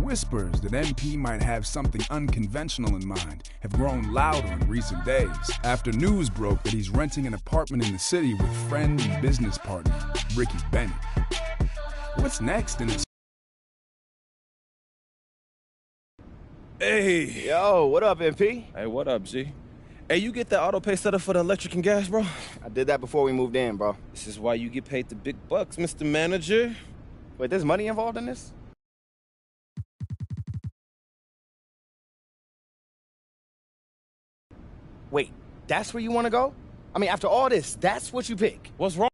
whispers that MP might have something unconventional in mind have grown louder in recent days after news broke that he's renting an apartment in the city with friend and business partner Ricky Bennett. What's next in this? Hey. Yo, what up, MP? Hey, what up, G? Hey, you get that auto pay set up for the electric and gas, bro? I did that before we moved in, bro. This is why you get paid the big bucks, Mr. Manager. Wait, there's money involved in this? Wait, that's where you want to go? I mean, after all this, that's what you pick? What's wrong?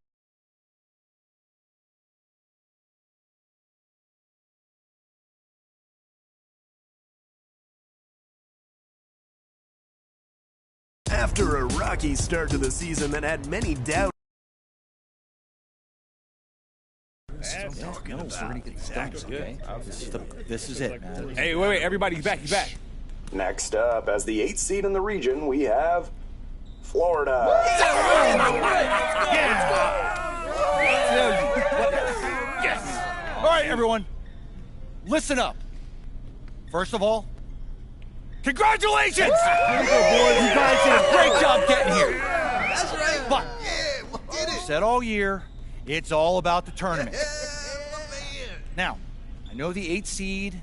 After a rocky start to the season that had many doubts. This is it, man. Hey, wait, everybody, he's back. Next up, as the 8th seed in the region, we have Florida. Yes. All right, everyone, listen up. First of all, congratulations! You guys did a great job getting here. That's right. But we said all year, it's all about the tournament. Now, I know the 8th seed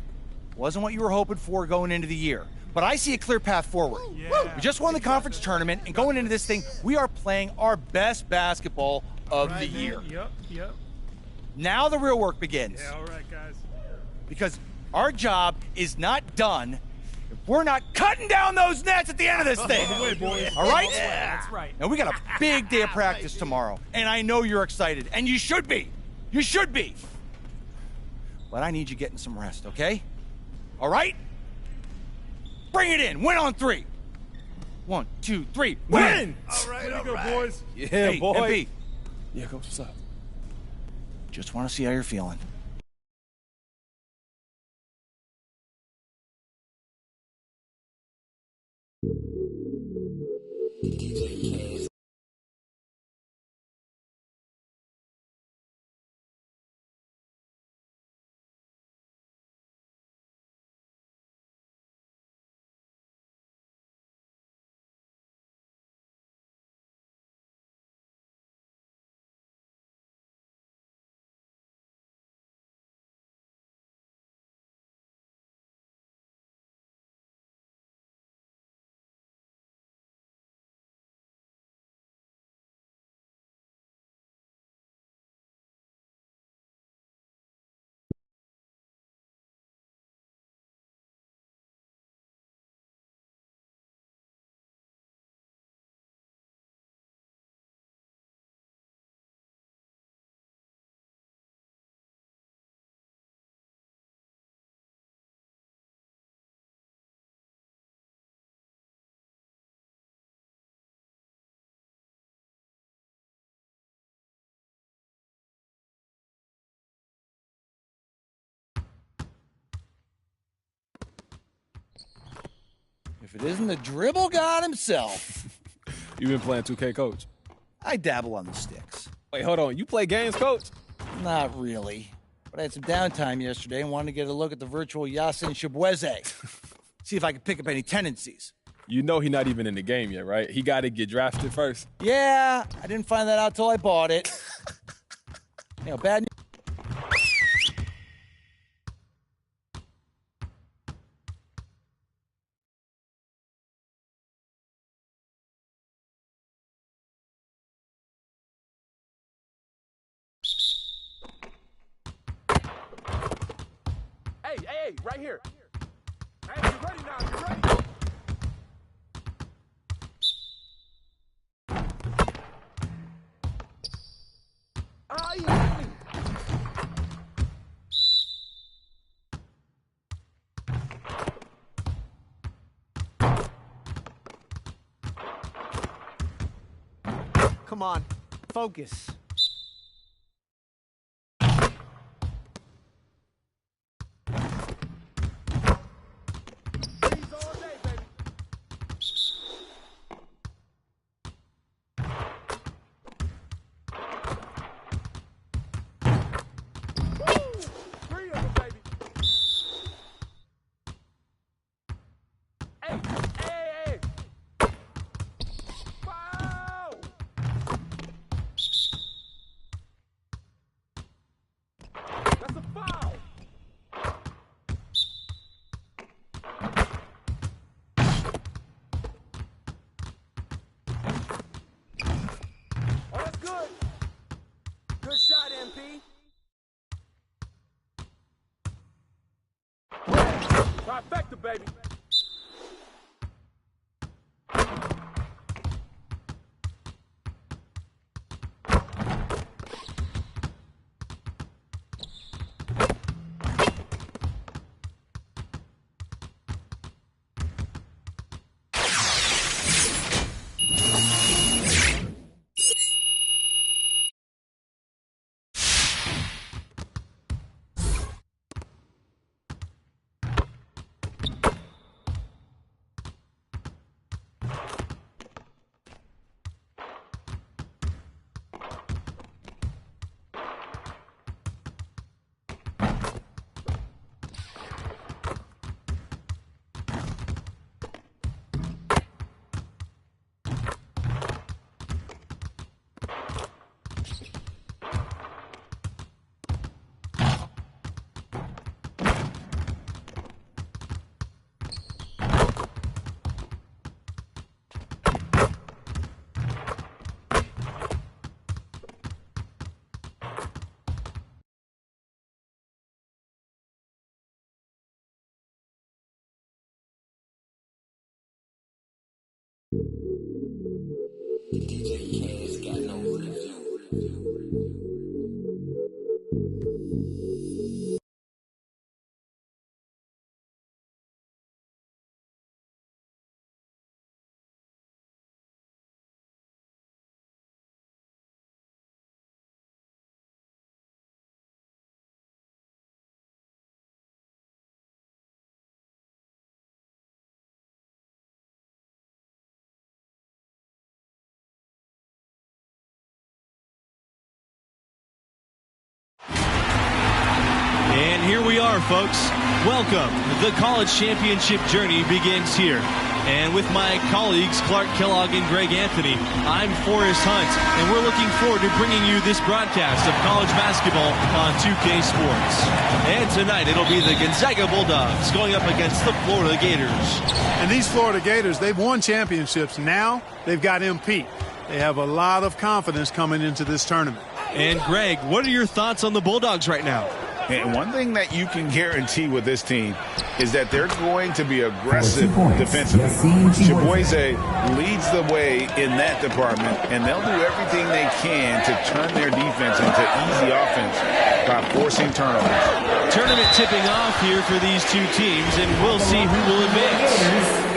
wasn't what you were hoping for going into the year, but I see a clear path forward. Yeah. We just won the conference tournament, and going into this thing, we are playing our best basketball of the year. Yep. Now the real work begins. Yeah, all right, guys. Because our job is not done if we're not cutting down those nets at the end of this thing. All right? Yeah, that's right. Now, we got a big day of practice tomorrow, and I know you're excited, and you should be. You should be. But I need you getting some rest, okay? All right? Bring it in. Win on 3. 1, 2, 3. Win! All right, here we go, boys. Yeah, Hey, boy. MP, Yeah, Coach, what's up? just want to see how you're feeling. If it isn't the dribble god himself. You been playing 2K, Coach? I dabble on the sticks. Wait, hold on. You play games, Coach? Not really. But I had some downtime yesterday and wanted to get a look at the virtual Yasin Shibweze. See if I could pick up any tendencies. You know he's not even in the game yet, right? He got to get drafted first. Yeah, I didn't find that out till I bought it. You know, bad news. Hey, right here. Hey, you ready now? You ready? Come on, focus. Trifecta, baby. And here we are, folks. Welcome. The college championship journey begins here. And with my colleagues, Clark Kellogg and Greg Anthony, I'm Forrest Hunt, and we're looking forward to bringing you this broadcast of college basketball on 2K Sports. And tonight, it'll be the Gonzaga Bulldogs going up against the Florida Gators. And these Florida Gators, they've won championships. Now they've got MP. They have a lot of confidence coming into this tournament. And Greg, what are your thoughts on the Bulldogs right now? And one thing that you can guarantee with this team is that they're going to be aggressive defensively. Chiboise leads the way in that department, and they'll do everything they can to turn their defense into easy offense by forcing turnovers. Tournament tipping off here for these two teams, and we'll see who will advance.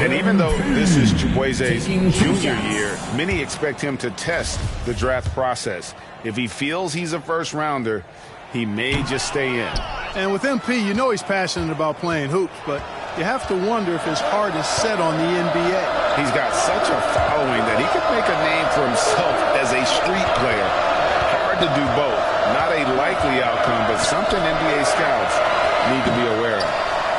And even though this is Chiboise's junior year, many expect him to test the draft process. If he feels he's a first-rounder, he may just stay in. And with MP, you know he's passionate about playing hoops, but you have to wonder if his heart is set on the NBA. He's got such a following that he could make a name for himself as a street player. Hard to do both. Not a likely outcome, but something NBA scouts need to be aware of.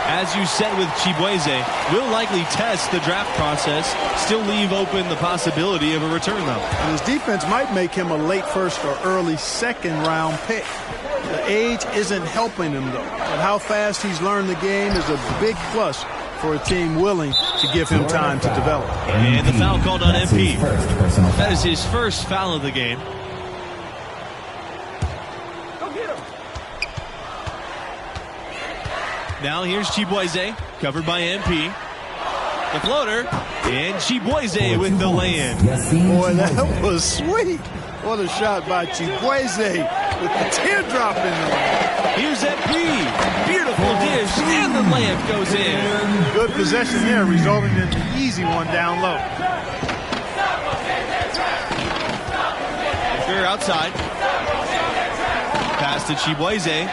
As you said with Chiboise, will likely test the draft process, still leave open the possibility of a return, though. And his defense might make him a late first or early second-round pick. The age isn't helping him, though. But how fast he's learned the game is a big plus for a team willing to give him time to develop. And the foul called on MP. That is his first foul of the game. Now here's Chiboise, covered by MP. The floater, and Chiboise with the lay-in. Boy, that was sweet. What a shot by Chiboise with the teardrop in there. Here's MP. Beautiful dish, and the layup goes in. Good possession there, resulting in an easy one down low. They're outside. Pass to Chiboise.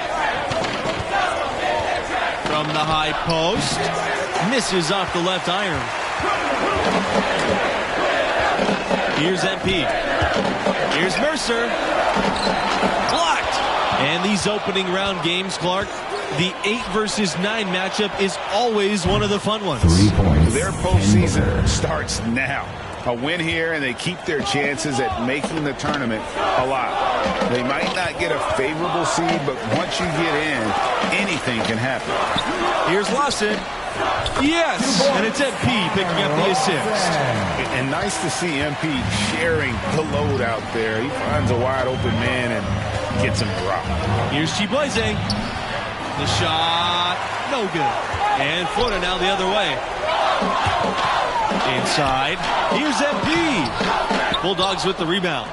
From the high post. Misses off the left iron. Here's MP. Here's Mercer. Blocked. And these opening round games, Clark, the 8 versus 9 matchup is always one of the fun ones. Their postseason starts now. A win here, and they keep their chances at making the tournament a lot. They might not get a favorable seed, but once you get in, anything can happen. Here's Lawson. Yes, and it's MP picking up the assist. And nice to see MP sharing the load out there. He finds a wide open man and gets him dropped. Here's Chiboise. The shot. no good. And Florida now the other way. Inside, here's MP. Bulldogs with the rebound.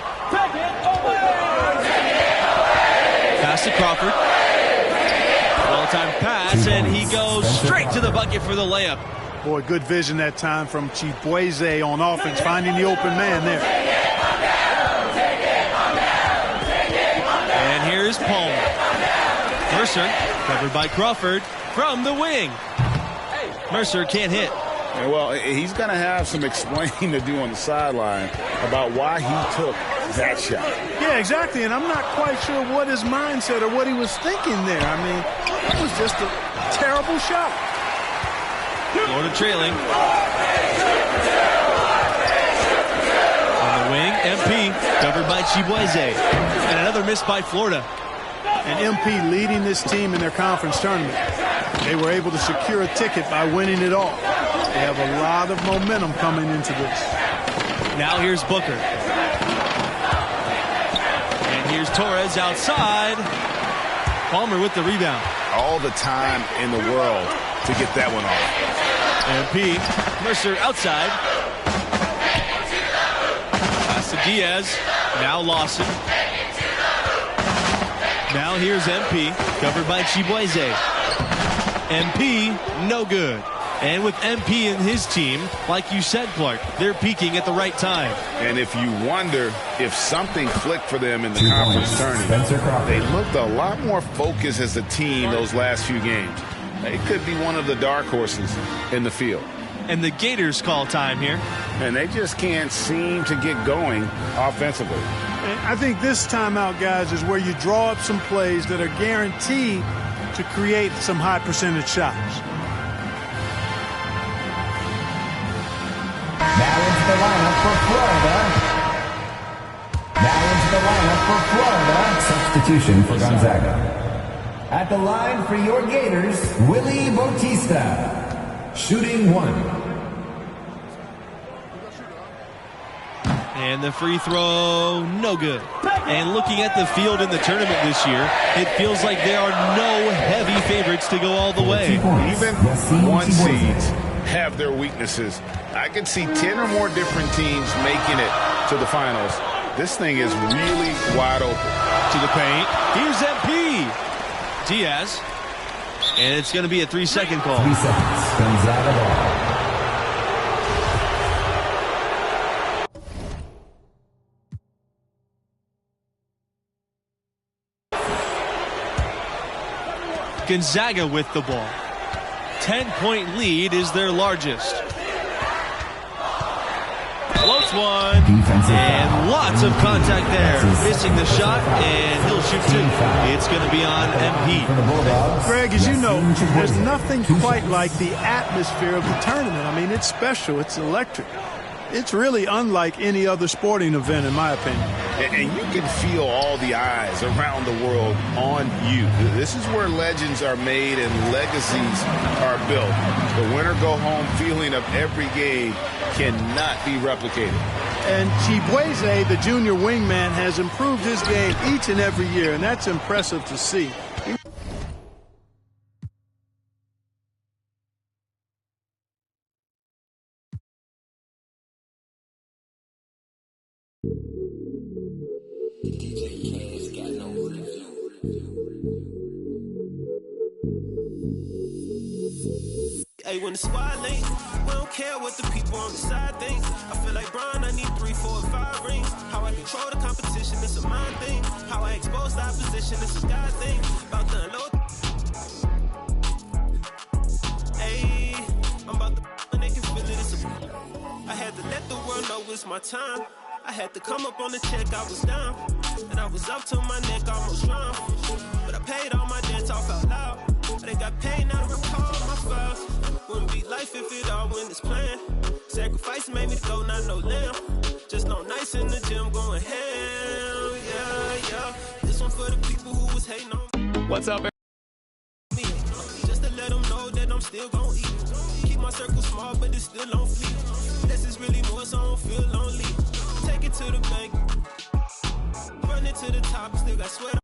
Pass to Crawford. Well-timed pass, and he goes straight to the bucket for the layup. Boy, good vision that time from Chibueze on offense, finding the open man there. And here's Palmer. Mercer, covered by Crawford, from the wing. Mercer can't hit. Well, he's going to have some explaining to do on the sideline about why he took that shot. Yeah, exactly, and I'm not quite sure what his mindset or what he was thinking there. I mean, it was just a terrible shot. Florida trailing. On the wing, MP, covered by Chibueze. And another miss by Florida. And MP leading this team in their conference tournament. They were able to secure a ticket by winning it all. They have a lot of momentum coming into this. Now here's Booker. And here's Torres outside. Palmer with the rebound. All the time in the world to get that one off. MP, Mercer outside. Pass to Diaz. Now Lawson. Now here's MP, covered by Chibueze. MP, no good. And with MP and his team, like you said, Clark, they're peaking at the right time. And if you wonder if something clicked for them in the conference tournament, they looked a lot more focused as a team those last few games. They could be one of the dark horses in the field. And the Gators call time here. And they just can't seem to get going offensively. And I think this timeout, guys, is where you draw up some plays that are guaranteed to create some high percentage shots. Now into the lineup for Florida. Now into the lineup for Florida. Substitution for Gonzaga. At the line for your Gators, Willie Bautista. Shooting one. And the free throw, no good. And looking at the field in the tournament this year, it feels like there are no heavy favorites to go all the way. Even one seeds have their weaknesses. I could see 10 or more different teams making it to the finals. This thing is really wide open. To the paint. Here's MP. Diaz. And it's going to be a 3-second call. 3 seconds. Gonzaga ball. Gonzaga with the ball. 10-point lead is their largest. Floats one. And lots of contact there. Missing the shot, and he'll shoot two. It's going to be on MP. Greg, as you know, there's nothing quite like the atmosphere of the tournament. I mean, it's special. It's electric. It's really unlike any other sporting event, in my opinion. And you can feel all the eyes around the world on you. This is where legends are made and legacies are built. The winner-go-home feeling of every game cannot be replicated. And Chibueze, the junior wingman, has improved his game each and every year, and that's impressive to see. Hey, when the squad link, we don't care what the people on the side think. I feel like Brian, I need 3, 4, 5 rings. How I control the competition, it's a mind thing. How I expose the opposition, it's a God thing. About to unload. Hey, I'm about to and they can feel it. I had to let the world know it's my time. I had to come up on the check, I was down. And I was up to my neck, almost drowned. But I paid all my debts off out loud. They got paid, now to recall my files. Wouldn't be life if it all went as planned. Sacrifice made me go, not no lamb. Just no nights in the gym going hell, yeah, yeah. This one for the people who was hating on me. What's up, Me, just to let them know that I'm still gon' eat. Keep my circle small, but it's still on fleet. This is really more, so I don't feel lonely. Take it to the bank. Run it to the top, still got sweat.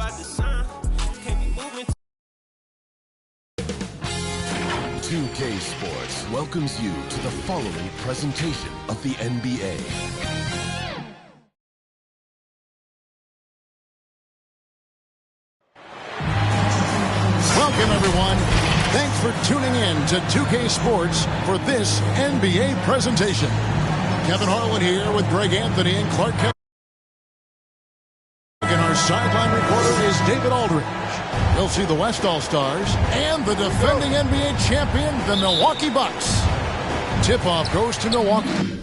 by design. Can't be moving. 2K Sports welcomes you to the following presentation of the NBA. Welcome, everyone. Thanks for tuning in to 2K Sports for this NBA presentation. Kevin Harlan here with Greg Anthony and Clark Kellogg. And our sideline reporter is David Aldridge. We'll see the West All-Stars and the defending NBA champion, the Milwaukee Bucks. Tip-off goes to Milwaukee.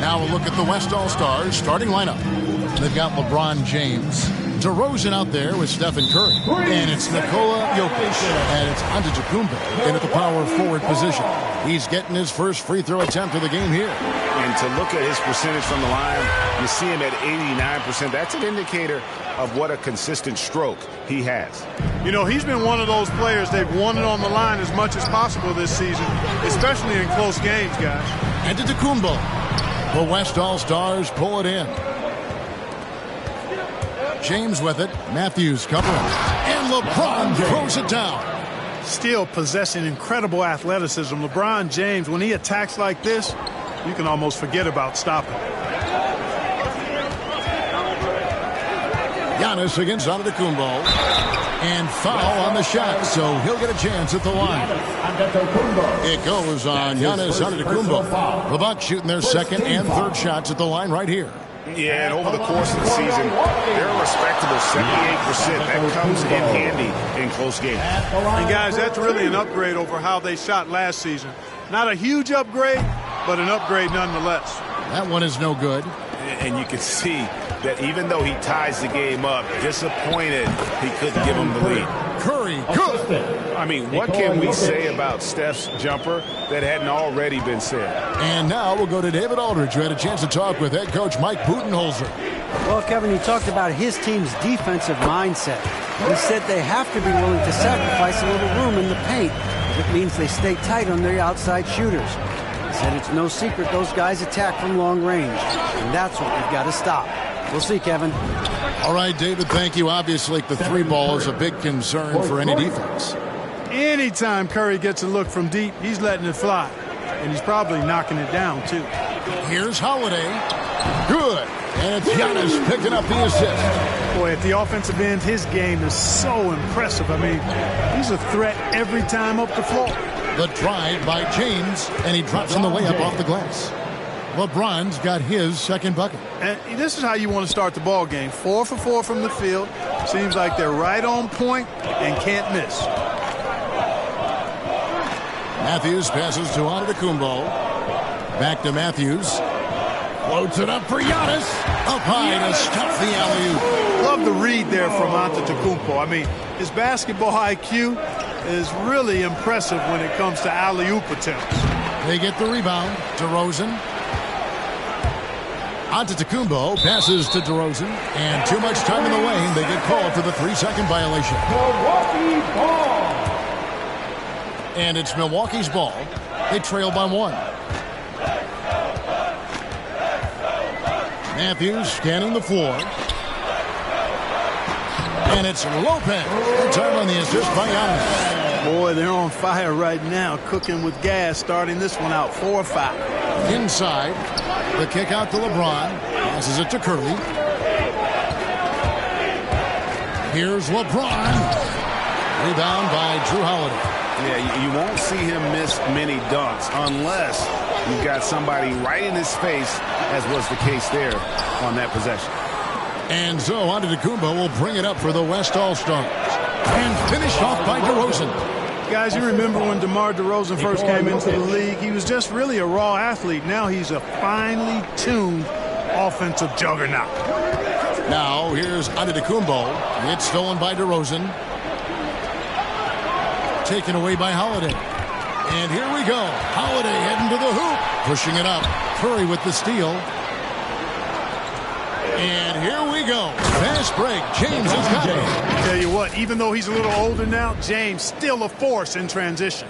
Now we'll look at the West All-Stars starting lineup. They've got LeBron James, DeRozan out there with Stephen Curry, and it's Nikola Jokic, and it's Antetokounmpo in at the power forward position. He's getting his first free throw attempt of the game here. And to look at his percentage from the line, you see him at 89%. That's an indicator of what a consistent stroke he has. You know, he's been one of those players they've wanted on the line as much as possible this season, especially in close games, guys. Antetokounmpo. The West All-Stars pull it in. James with it. Matthews covering. And LeBron throws it down. Still possessing incredible athleticism. LeBron James, when he attacks like this, you can almost forget about stopping. Giannis against Antetokounmpo. And foul on the shot, so he'll get a chance at the line. It goes on Giannis Antetokounmpo. The Bucks shooting their second and third shots at the line right here. Yeah, and over the course of the season, they're a respectable 78%. That comes in handy in close games. And guys, that's really an upgrade over how they shot last season. Not a huge upgrade, but an upgrade nonetheless. That one is no good. And you can see that even though he ties the game up, disappointed he couldn't give him the lead. Curry, good. I mean, what can we say about Steph's jumper that hadn't already been said? And now we'll go to David Aldridge, who had a chance to talk with head coach Mike Budenholzer. Well, Kevin, he talked about his team's defensive mindset. He said they have to be willing to sacrifice a little room in the paint if it means they stay tight on their outside shooters. He said it's no secret those guys attack from long range, and that's what we've got to stop. We'll see, Kevin. All right, David, thank you. Obviously, the three ball is a big concern for any defense. Anytime Curry gets a look from deep, he's letting it fly. And he's probably knocking it down, too. Here's Holiday. Good. And it's Giannis picking up the assist. Boy, at the offensive end, his game is so impressive. I mean, he's a threat every time up the floor. The drive by James, and he drops in the layup off the glass. LeBron's got his second bucket. And this is how you want to start the ball game. 4 for 4 from the field. Seems like they're right on point and can't miss. Matthews passes to Antetokounmpo. Back to Matthews. Floats it up for Giannis. Up high to stop the alley-oop. Love the read there from Antetokounmpo. I mean, his basketball IQ is really impressive when it comes to alley-oop attempts. They get the rebound. DeRozan. Antetokounmpo passes to DeRozan, and too much time in the lane. They get called for the 3-second violation. Milwaukee ball. And it's Milwaukee's ball. They trail by 1. Matthews scanning the floor. And it's Lopez. Good time on the assist by Giannis. Boy, they're on fire right now, cooking with gas, starting this one out 4-5. Inside, the kick out to LeBron. Passes it to Curry. Here's LeBron. Rebound by Drew Holiday. Yeah, you won't see him miss many dunks unless you've got somebody right in his face, as was the case there on that possession. And so Antetokounmpo will bring it up for the West All-Stars. And finished off by DeRozan. Guys, you remember when DeMar DeRozan first came into the league? He was just really a raw athlete. Now he's a finely tuned offensive juggernaut. Now here's Antetokounmpo. It's stolen by DeRozan. Taken away by Holiday. And here we go. Holiday heading to the hoop. Pushing it up. Curry with the steal. And here we go. Fast break. James has got it. Tell you what, even though he's a little older now, James still a force in transition.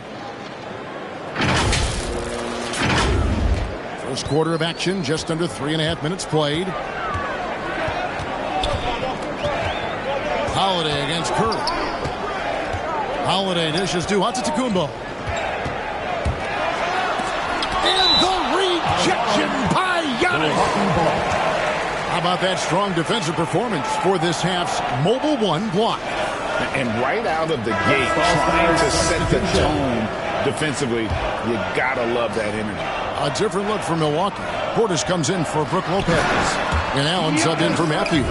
First quarter of action, just under 3.5 minutes played. Holiday against Curry. Holiday dishes to Antetokounmpo. And the rejection by Giannis. How about that strong defensive performance for this half's Mobile One block? And right out of the gate, trying to set the tone defensively, you gotta love that energy. A different look for Milwaukee. Portis comes in for Brook Lopez. And Allen subbed in for Matthews.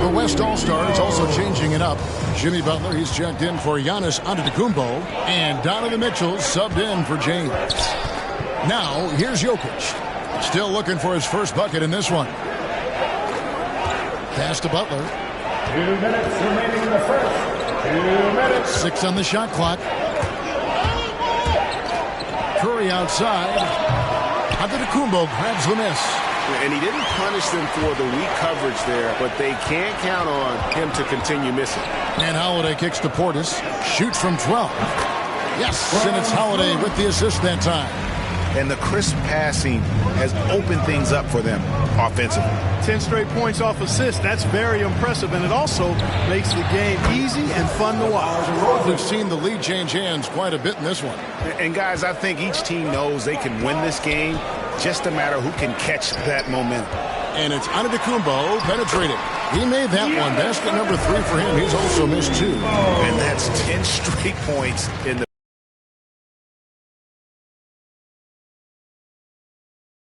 The West All-Stars also changing it up. Jimmy Butler, he's checked in for Giannis Antetokounmpo. And Donovan Mitchell subbed in for James. Now, here's Jokic. Still looking for his first bucket in this one. Pass to Butler. 2 minutes remaining in the first. 2 minutes. 6 on the shot clock. Curry outside. Antetokounmpo grabs the miss. And he didn't punish them for the weak coverage there, but they can't count on him to continue missing. And Holiday kicks to Portis. Shoots from 12. Yes, and it's Holiday with the assist that time. And the crisp passing has opened things up for them offensively. 10 straight points off assist. That's very impressive, and it also makes the game easy and fun to watch. We've seen the lead change hands quite a bit in this one. And guys, I think each team knows they can win this game, just a matter who can catch that momentum. And it's Antetokounmpo penetrating. He made that one. Basket number 3 for him. He's also missed 2. And that's 10 straight points in the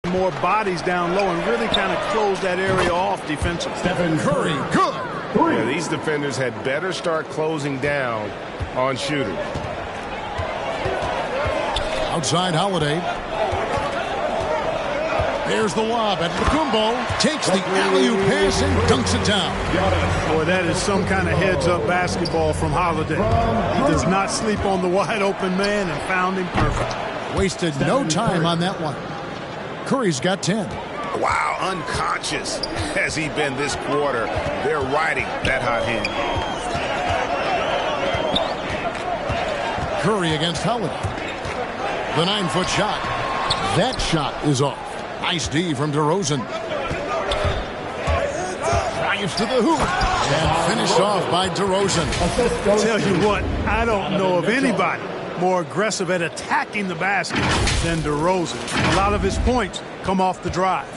more bodies down low and really kind of close that area off defensively. Stephen Curry, good. Yeah, these defenders had better start closing down on shooters. Outside Holiday. There's the lob. Antetokounmpo takes the alley-oop pass and dunks it down. Boy, that is some kind of heads-up basketball from Holiday. He does not sleep on the wide-open man and found him perfect. Wasted no time on that one. Curry's got 10. Wow, unconscious has he been this quarter. They're riding that hot hand. Curry against Holiday. The 9-foot shot. That shot is off. Nice D from DeRozan. Drives to the hoop. And finished off by DeRozan. I'll tell you what, I don't know of anybody more aggressive at attacking the basket than DeRozan. A lot of his points come off the drive.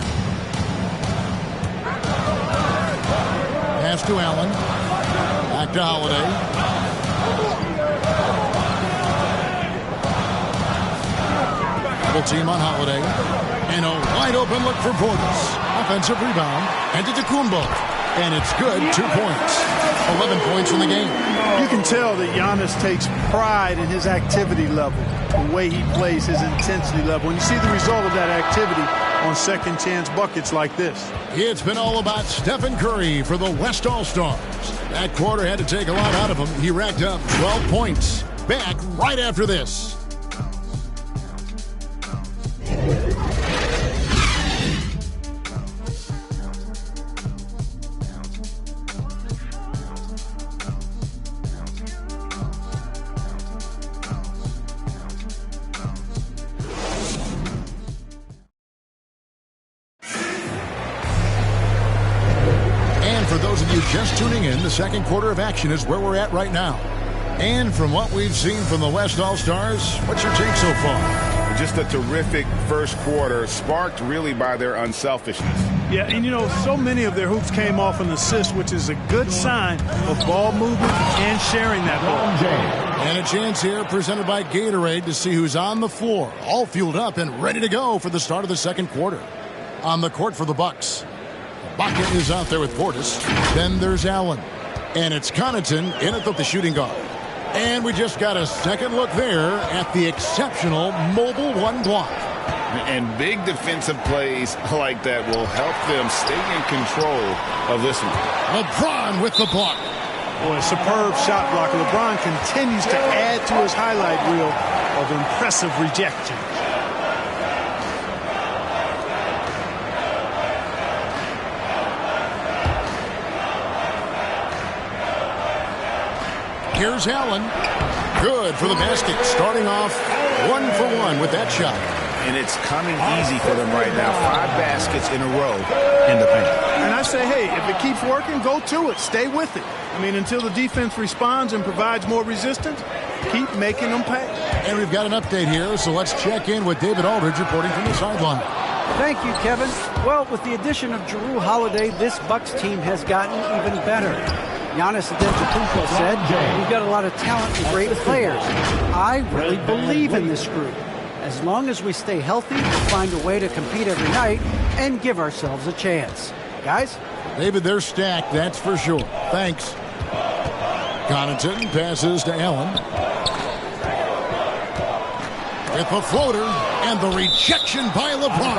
Pass to Allen. Back to Holiday. Double team on Holiday. And a wide open look for Portis. Offensive rebound. Antetokounmpo. And it's good. 2 points. 11 points in the game. You can tell that Giannis takes pride in his activity level, the way he plays, his intensity level. And you see the result of that activity on second chance buckets like this. It's been all about Stephen Curry for the West All-Stars. That quarter had to take a lot out of him. He racked up 12 points. Back right after this. Just tuning in, the second quarter of action is where we're at right now. And from what we've seen from the West All-Stars, what's your take so far? Just a terrific first quarter, sparked really by their unselfishness. Yeah, and you know, so many of their hoops came off an assist, which is a good sign of ball movement and sharing that ball. And a chance here presented by Gatorade to see who's on the floor, all fueled up and ready to go for the start of the second quarter. On the court for the Bucks. Bucket is out there with Portis. Then there's Allen. And it's Connaughton in at the shooting guard. And we just got a second look there at the exceptional Mobile One block. And big defensive plays like that will help them stay in control of this one. LeBron with the block. Boy, a superb shot blocker. LeBron continues to add to his highlight reel of impressive rejection. Here's Allen. Good for the basket. Starting off 1 for 1 with that shot. And it's coming easy for them right now. 5 baskets in a row in the paint. And I say, hey, if it keeps working, go to it. Stay with it. I mean, until the defense responds and provides more resistance, keep making them pay. And we've got an update here, so let's check in with David Aldridge reporting from the sideline. Thank you, Kevin. Well, with the addition of Jrue Holiday, this Bucks team has gotten even better. Giannis Antetokounmpo said, we've got a lot of talent and great players. I really believe in this group. As long as we stay healthy, we'll find a way to compete every night and give ourselves a chance. Guys? David, they're stacked, that's for sure. Thanks. Connaughton passes to Allen. With the floater and the rejection by LeBron.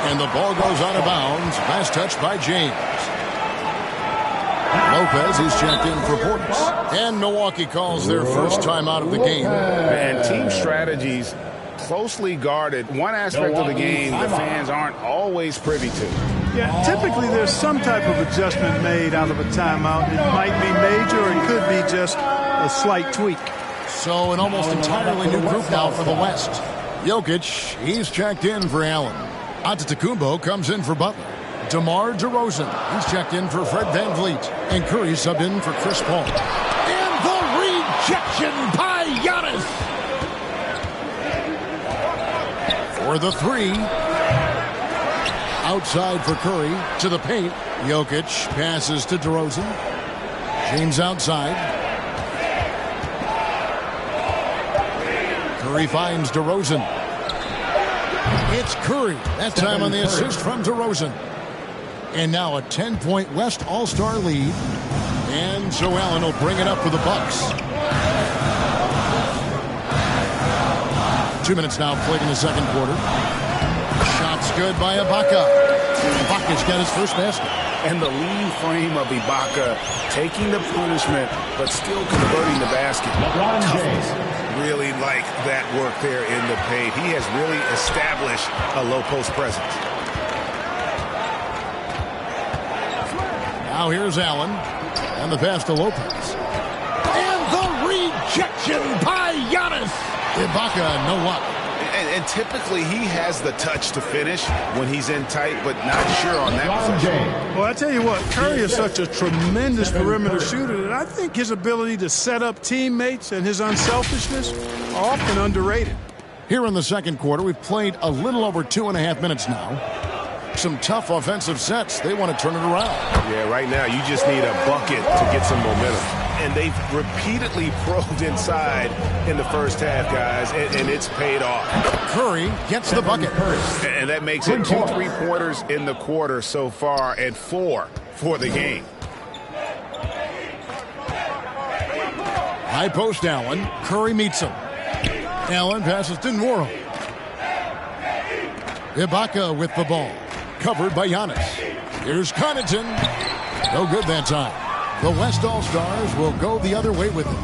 And the ball goes out of bounds. Last touch by James. Lopez is checked in for Portis. And Milwaukee calls their first time out of the game. And team strategies closely guarded. One aspect of the game the fans aren't always privy to. Yeah, typically there's some type of adjustment made out of a timeout. It might be major or it could be just a slight tweak. So an almost entirely new group now for the West. Jokic, he's checked in for Allen. Antetokounmpo comes in for Butler. DeMar DeRozan, he's checked in for Fred VanVleet. And Curry subbed in for Chris Paul. And the rejection by Giannis. For the three. Outside for Curry. To the paint. Jokic passes to DeRozan. James outside. Curry finds DeRozan. It's Curry. That time on the assist from DeRozan. And now a 10-point West All-Star lead. And so Allen will bring it up for the Bucks. 2 minutes now played in the second quarter. Shots good by Ibaka. Ibaka's got his first basket. And the lean frame of Ibaka taking the punishment but still converting the basket. Really like that work there in the paint. He has really established a low post presence. Now here's Allen. And the pass to Lopez. And the rejection by Giannis. Ibaka, no luck. And typically he has the touch to finish when he's in tight, but not sure on that possession. Well, I tell you what, Curry is such a tremendous perimeter shooter that I think his ability to set up teammates and his unselfishness are often underrated. Here in the second quarter, we've played a little over 2.5 minutes now. Some tough offensive sets. They want to turn it around. Yeah, right now you just need a bucket to get some momentum. And they've repeatedly probed inside in the first half, guys, and it's paid off. Curry gets the bucket. And that makes it 2 3-pointers in the quarter so far and 4 for the game. High post Allen. Curry meets him. Allen passes to Nwora. Ibaka with the ball. Covered by Giannis. Here's Connaughton. No good that time. The West All-Stars will go the other way with it.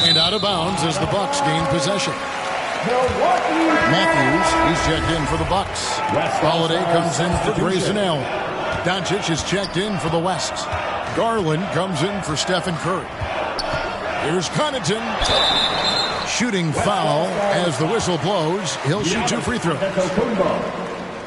And out of bounds as the Bucks gain possession. Matthews, he's checked in for the Bucks. Holiday comes in for Grayson Allen. Doncic is checked in for the West. Garland comes in for Stephen Curry. Here's Connaughton. Shooting foul as the whistle blows. He'll shoot 2 free throws.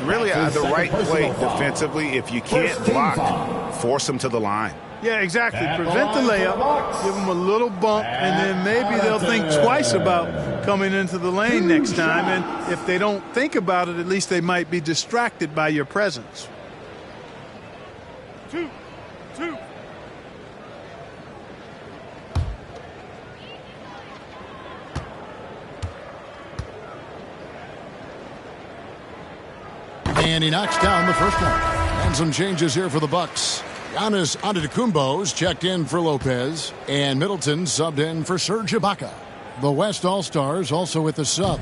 Really the right play defensively. If you can't block, force them to the line. Yeah, exactly. Prevent the layup, give them a little bump, and then maybe they'll think twice about coming into the lane next time. And if they don't think about it, at least they might be distracted by your presence. 2. And he knocks down the first one. And some changes here for the Bucks. Giannis Antetokounmpo's checked in for Lopez. And Middleton subbed in for Serge Ibaka. The West All-Stars also with the sub.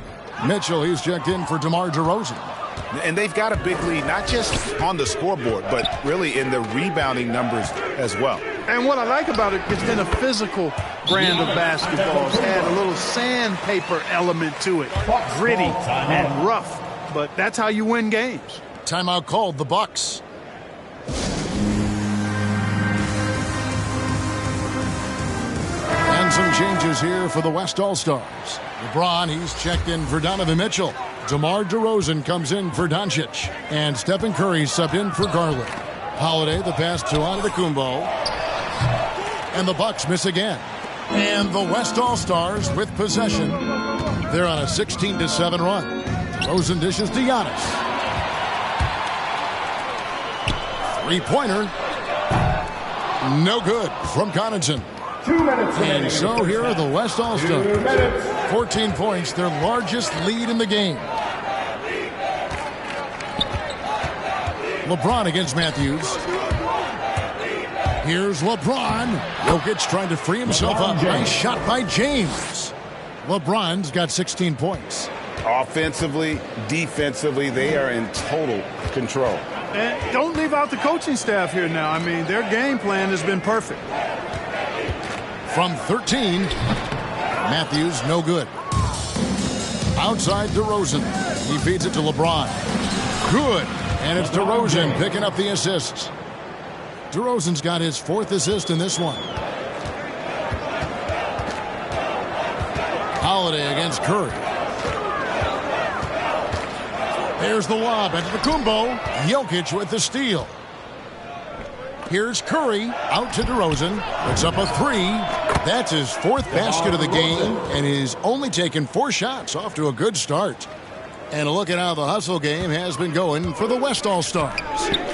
Mitchell, he's checked in for DeMar DeRozan. And they've got a big lead, not just on the scoreboard, but really in the rebounding numbers as well. And what I like about it, it's been a physical brand of basketball. It's had a little sandpaper element to it. Gritty and rough. But that's how you win games. Timeout called, the Bucks. And some changes here for the West All-Stars. LeBron, he's checked in for Donovan Mitchell. DeMar DeRozan comes in for Doncic. And Stephen Curry subbed in for Garland. Holiday, the pass to Antetokounmpo. And the Bucks miss again. And the West All-Stars with possession. They're on a 16-7 run. DeRozan dishes to Giannis. Three-pointer. No good from Connaughton. 2 minutes. And so here are the West All-Stars. 14 points, their largest lead in the game. LeBron against Matthews. Here's LeBron. Jokic trying to free himself up. Nice shot by James. LeBron's got 16 points. Offensively, defensively, they are in total control. And don't leave out the coaching staff here now. I mean, their game plan has been perfect. From 13, Matthews, no good. Outside DeRozan. He feeds it to LeBron. Good. And it's DeRozan picking up the assists. DeRozan's got his 4th assist in this one. Holiday against Curry. There's the lob into the Kumbo. Jokic with the steal. Here's Curry out to DeRozan. Puts up a 3. That's his 4th basket of the game, and he's only taken 4 shots. Off to a good start. And a look at how the hustle game has been going for the West All-Stars.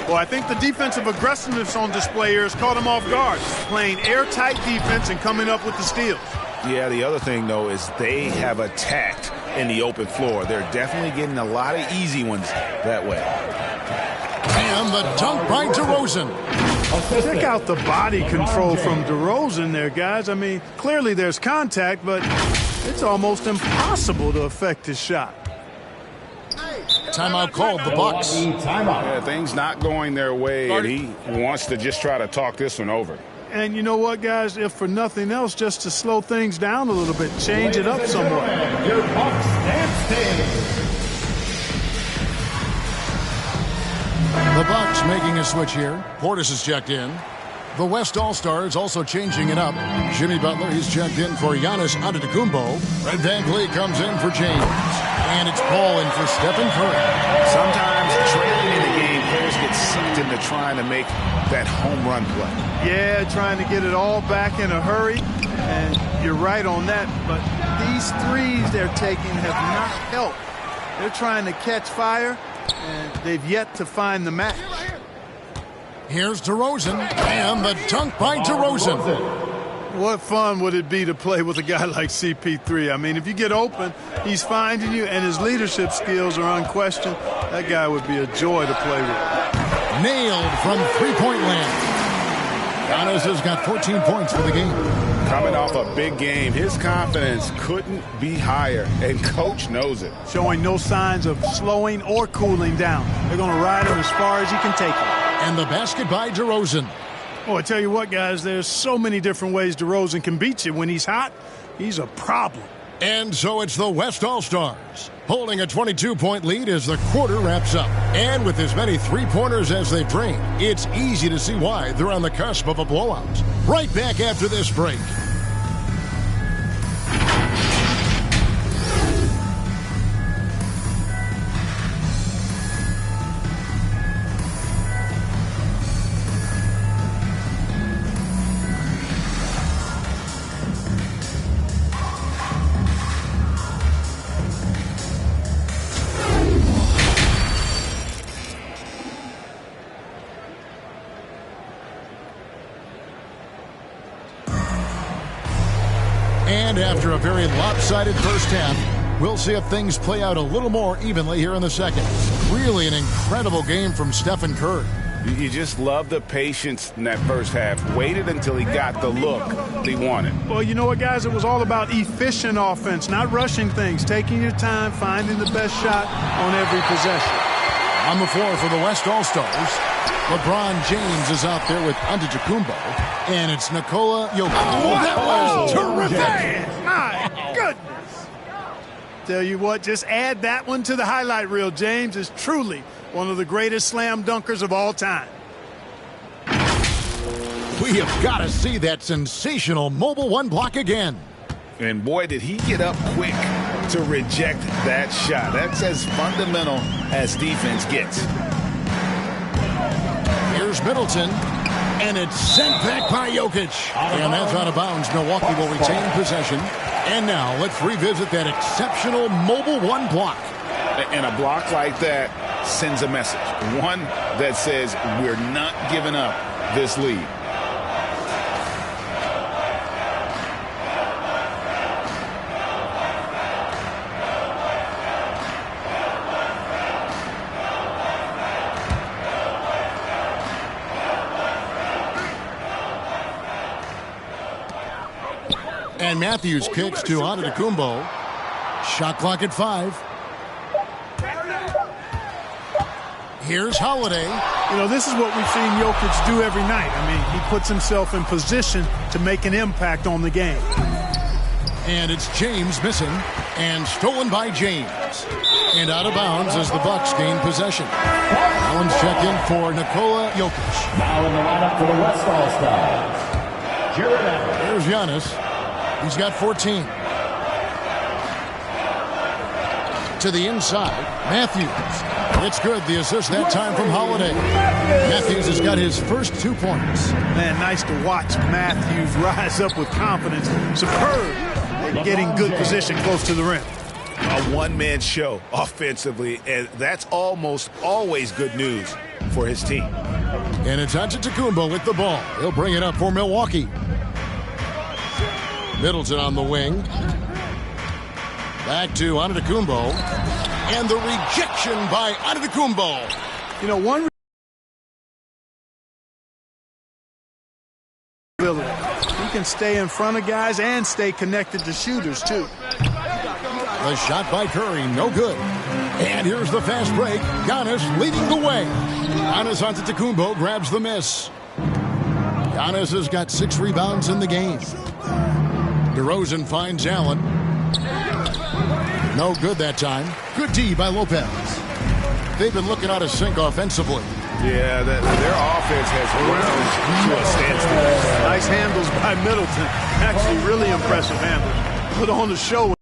Well, I think the defensive aggressiveness on display here has caught them off guard. Playing airtight defense and coming up with the steals. Yeah, the other thing, though, is they have attacked in the open floor. They're definitely getting a lot of easy ones that way. And the dunk by DeRozan. Check out the body control from DeRozan there, guys. I mean, clearly there's contact, but it's almost impossible to affect his shot. Timeout called, the Bucks. Yeah, things not going their way, and he wants to just try to talk this one over. And you know what, guys? If for nothing else, just to slow things down a little bit, change it up somewhat. Your Bucks The Bucks making a switch here. Portis is checked in. The West All-Stars also changing it up. Jimmy Butler, he's checked in for Giannis Antetokounmpo. Red Van Vliet comes in for James. And it's Paul in for Stephen Curry. Sometimes trailing in the game, players get sucked into trying to make that home run play. Yeah, trying to get it all back in a hurry. And you're right on that. But these threes they're taking have not helped. They're trying to catch fire, and they've yet to find the match. Here's DeRozan, and the dunk by DeRozan. What fun would it be to play with a guy like CP3? I mean, if you get open, he's finding you, and his leadership skills are unquestioned. That guy would be a joy to play with. Nailed from three-point land. Giannis has got 14 points for the game. Coming off a big game, his confidence couldn't be higher, and Coach knows it. Showing no signs of slowing or cooling down. They're going to ride him as far as he can take him. And the basket by DeRozan. Oh, I tell you what, guys, there's so many different ways DeRozan can beat you. When he's hot, he's a problem. And so it's the West All-Stars, holding a 22-point lead as the quarter wraps up. And with as many three-pointers as they drain, it's easy to see why they're on the cusp of a blowout. Right back after this break. And after a very lopsided first half, we'll see if things play out a little more evenly here in the second. Really an incredible game from Stephen Curry. You just love the patience in that first half. Waited until he got the look he wanted. Well, you know what, guys? It was all about efficient offense, not rushing things, taking your time, finding the best shot on every possession. On the floor for the West All-Stars, LeBron James is out there with Antetokounmpo, and it's Nikola Jokic. Oh, that was terrific! My goodness! Tell you what, just add that one to the highlight reel. James is truly one of the greatest slam dunkers of all time. We have got to see that sensational mobile one block again. And boy, did he get up quick to reject that shot. That's as fundamental as defense gets. Here's Middleton, and it's sent back by Jokic. And that's out of bounds. Milwaukee will retain possession. And now let's revisit that exceptional mobile one block. And a block like that sends a message. One that says we're not giving up this lead. And Matthews kicks to Antetokounmpo. Shot clock at 5. Here's Holiday. You know, this is what we've seen Jokic do every night. I mean, he puts himself in position to make an impact on the game. And it's James missing, and stolen by James. And out of bounds as the Bucks gain possession. Allen's checked in for Nikola Jokic. Now in the lineup for the West All-Stars, Jared Allen. There's Giannis. He's got 14. To the inside, Matthews. It's good. The assist that time from Holiday. Matthews has got his first 2 points. Man, nice to watch Matthews rise up with confidence. Superb at getting good position close to the rim. A one-man show offensively, and that's almost always good news for his team. And it's Antetokounmpo with the ball. He'll bring it up for Milwaukee. Middleton on the wing. Back to Antetokounmpo. And the rejection by Antetokounmpo. You know, one ability. He can stay in front of guys and stay connected to shooters, too. The shot by Curry, no good. And here's the fast break. Giannis leading the way. Giannis Antetokounmpo grabs the miss. Giannis has got 6 rebounds in the game. DeRozan finds Allen. No good that time. Good D by Lopez. They've been looking out of sync offensively. Yeah, their offense has ground to a standstill. Nice handles by Middleton. Actually, really impressive handles. Put on the show.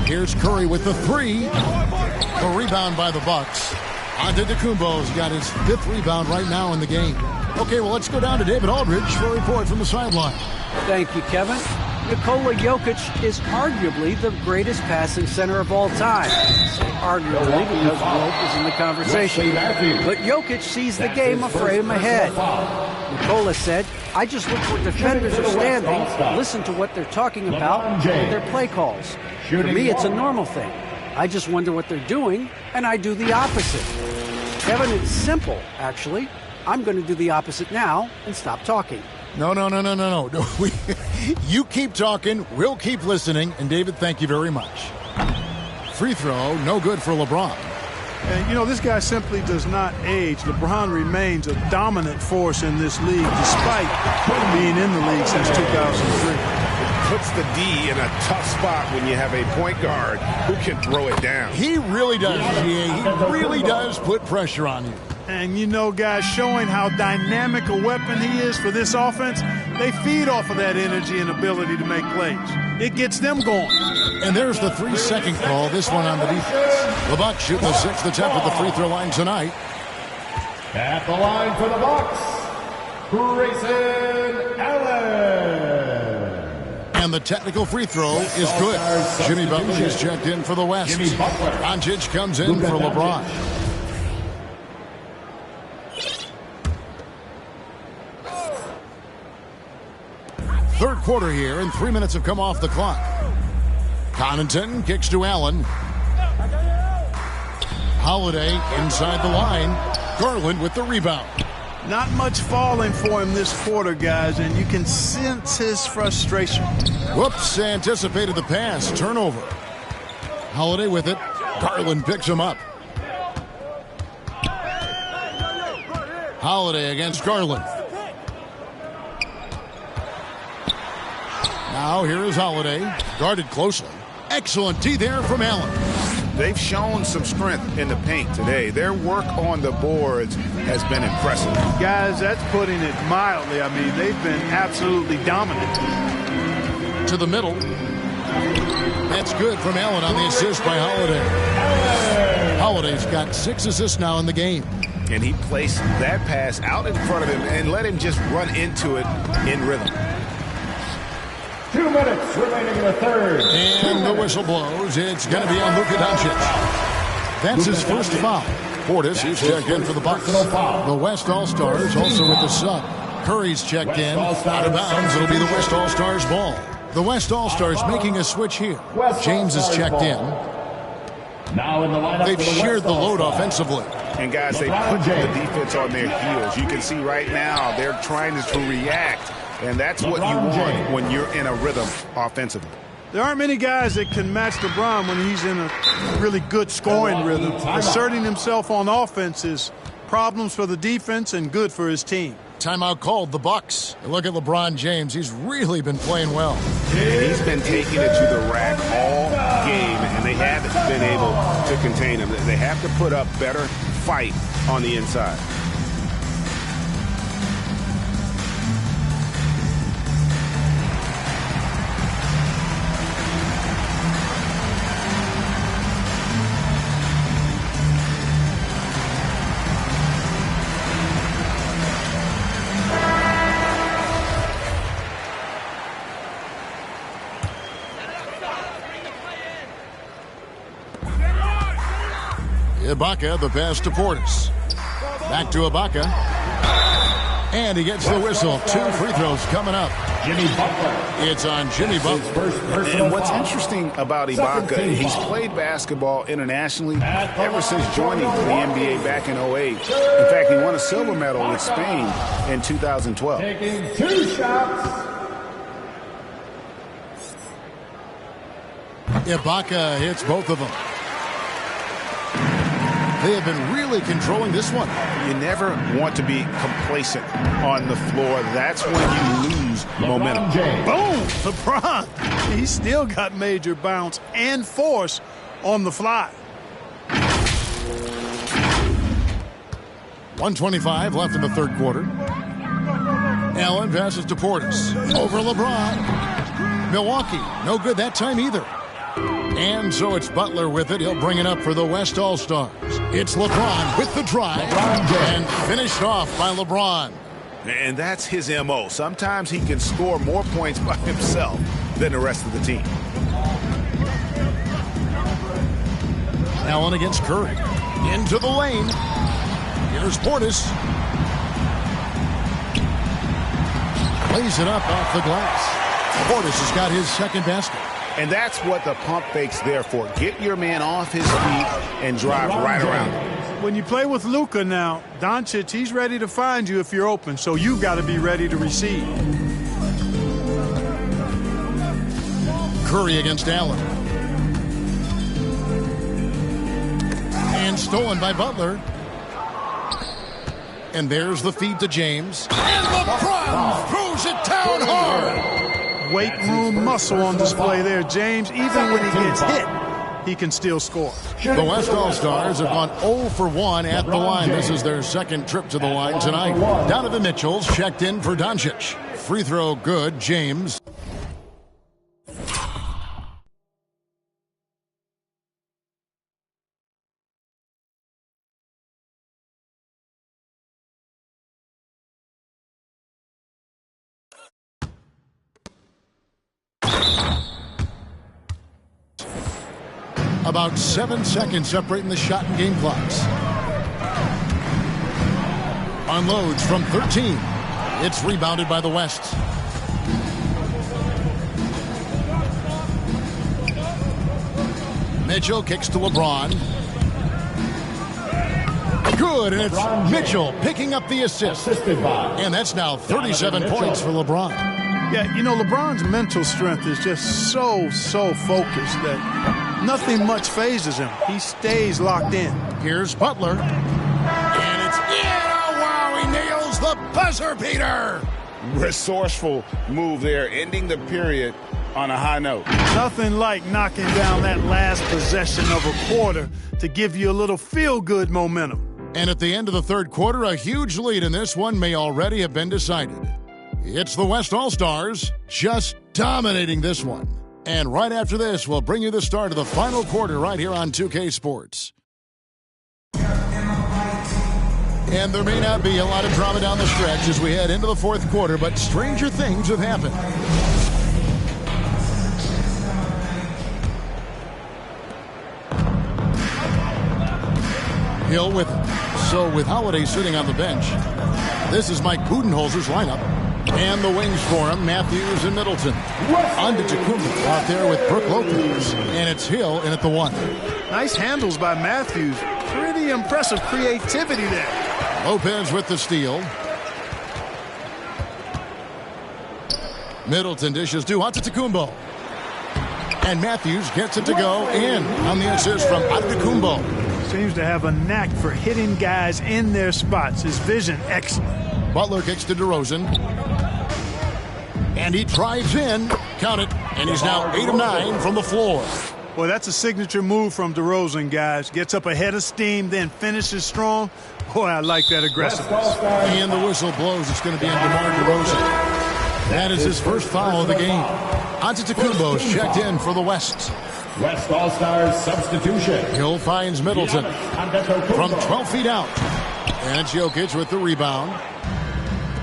Here's Curry with the 3. A rebound by the Bucks. Antetokounmpo's got his 5th rebound right now in the game. Okay, well, let's go down to David Aldridge for a report from the sideline. Thank you, Kevin. Nikola Jokic is arguably the greatest passing center of all time. Arguably, because Wilt is in the conversation. But Jokic sees the game a frame ahead. Nikola said, I just look where defenders are standing, listen to what they're talking about with their play calls. For me, it's a normal thing. I just wonder what they're doing, and I do the opposite. Kevin, it's simple, actually. I'm going to do the opposite now and stop talking. No. You keep talking, we'll keep listening, and David, thank you very much. Free throw, no good for LeBron. And, you know, this guy simply does not age. LeBron remains a dominant force in this league, despite being in the league since 2003. Puts the D in a tough spot when you have a point guard who can throw it down. He really does, GA. He really does put pressure on you. And, you know, guys, showing how dynamic a weapon he is for this offense, they feed off of that energy and ability to make plays. It gets them going. And there's the 3-second call, this one on the defense. The Bucks shoot the 6th attempt at the free throw line tonight. At the line for the Bucks, Grayson Allen. And the technical free throw is good. Jimmy Butler is checked in for the West. Doncic comes in for LeBron. Third quarter here, and 3 minutes have come off the clock. Connaughton kicks to Allen. Holiday inside the line. Garland with the rebound. Not much falling for him this quarter, guys, and you can sense his frustration. Whoops, anticipated the pass. Turnover. Holiday with it. Garland picks him up. Holiday against Garland. Now here is Holiday, guarded closely. Excellent D there from Allen. They've shown some strength in the paint today. Their work on the boards has been impressive. Guys, that's putting it mildly. I mean, they've been absolutely dominant. To the middle. That's good from Allen on the assist by Holiday. Holiday's got 6 assists now in the game. And he placed that pass out in front of him and let him just run into it in rhythm. 2 minutes remaining in the third. And the whistle blows. It's going to be on Luka Doncic. That's his first foul. Portis, who's checked in for the Bucks. The West All-Stars also with the sub. Curry's checked in. Out of bounds, it'll be the West All-Stars ball. The West All-Stars making a switch here. James is checked in. Now in the lineup, they've shared the load offensively. And guys, they put the defense on their heels. You can see right now they're trying to react. And that's what you want when you're in a rhythm offensively. There aren't many guys that can match LeBron when he's in a really good scoring rhythm. Asserting himself on offense is problems for the defense and good for his team. Timeout called, the Bucks. Look at LeBron James. He's really been playing well. And he's been taking it to the rack all game, and they haven't been able to contain him. They have to put up better fight on the inside. Ibaka, the pass to Portis. Back to Ibaka. And he gets the whistle. 2 free throws coming up. Jimmy Butler. It's on Jimmy Butler. And what's interesting about Ibaka, he's played basketball internationally ever since joining the NBA back in 2008. In fact, he won a silver medal with Spain in 2012. Taking 2 shots. Ibaka hits both of them. They have been really controlling this one. You never want to be complacent on the floor. That's when you lose momentum. Boom! LeBron. He's still got major bounce and force on the fly. 1:25 left in the third quarter. Allen passes to Portis. Over LeBron. Milwaukee, no good that time either. And so it's Butler with it. He'll bring it up for the West All-Stars. It's LeBron with the drive. And finished off by LeBron. And that's his M.O. Sometimes he can score more points by himself than the rest of the team. Allen against Curry. Into the lane. Here's Portis. Lays it up off the glass. Portis has got his second basket. And that's what the pump fake's there for. Get your man off his feet and drive right around him. When you play with Luka now, Doncic, he's ready to find you if you're open, so you've got to be ready to receive. Curry against Allen. And stolen by Butler. And there's the feed to James. And LeBron throws it down hard. Weight room muscle on display there, James. Even when he gets hit, he can still score. The West All-Stars have gone 0 for 1 at the line. This is their second trip to the line tonight. Donovan Mitchell's checked in for Doncic. Free throw good, James. About 7 seconds separating the shot and game clocks. Unloads from 13. It's rebounded by the West. Mitchell kicks to LeBron. Good, and it's Mitchell picking up the assist. And that's now 37 points for LeBron. Yeah, you know, LeBron's mental strength is just so focused that nothing much phases him. He stays locked in. Here's Butler. And it's in. Oh, wow, he buzzer beater. Resourceful move there, ending the period on a high note. Nothing like knocking down that last possession of a quarter to give you a little feel-good momentum. And at the end of the third quarter, a huge lead in this one may already have been decided. It's the West All-Stars just dominating this one. And right after this, we'll bring you the start of the final quarter right here on 2K Sports. And there may not be a lot of drama down the stretch as we head into the fourth quarter, but stranger things have happened. Hill with it. So with Holiday sitting on the bench, this is Mike Budenholzer's lineup. And the wings for him, Matthews and Middleton. Antetokounmpo out there with Brook Lopez. And it's Hill in at the 1. Nice handles by Matthews. Pretty impressive creativity there. Lopez with the steal. Middleton dishes to Antetokounmpo. And Matthews gets it to go in on the assist from Antetokounmpo. Seems to have a knack for hitting guys in their spots. His vision excellent. Butler kicks to DeRozan. And he drives in. Count it. And he's now 8 of 9 from the floor. Boy, that's a signature move from DeRozan, guys. Gets up ahead of steam, then finishes strong. Boy, I like that aggressiveness. And the whistle blows. It's going to be on DeMar DeRozan. That is his first foul of the game. Antetokounmpo's checked in for the West. West All-Stars substitution. Hill finds Middleton from 12 feet out. And it's Jokic with the rebound.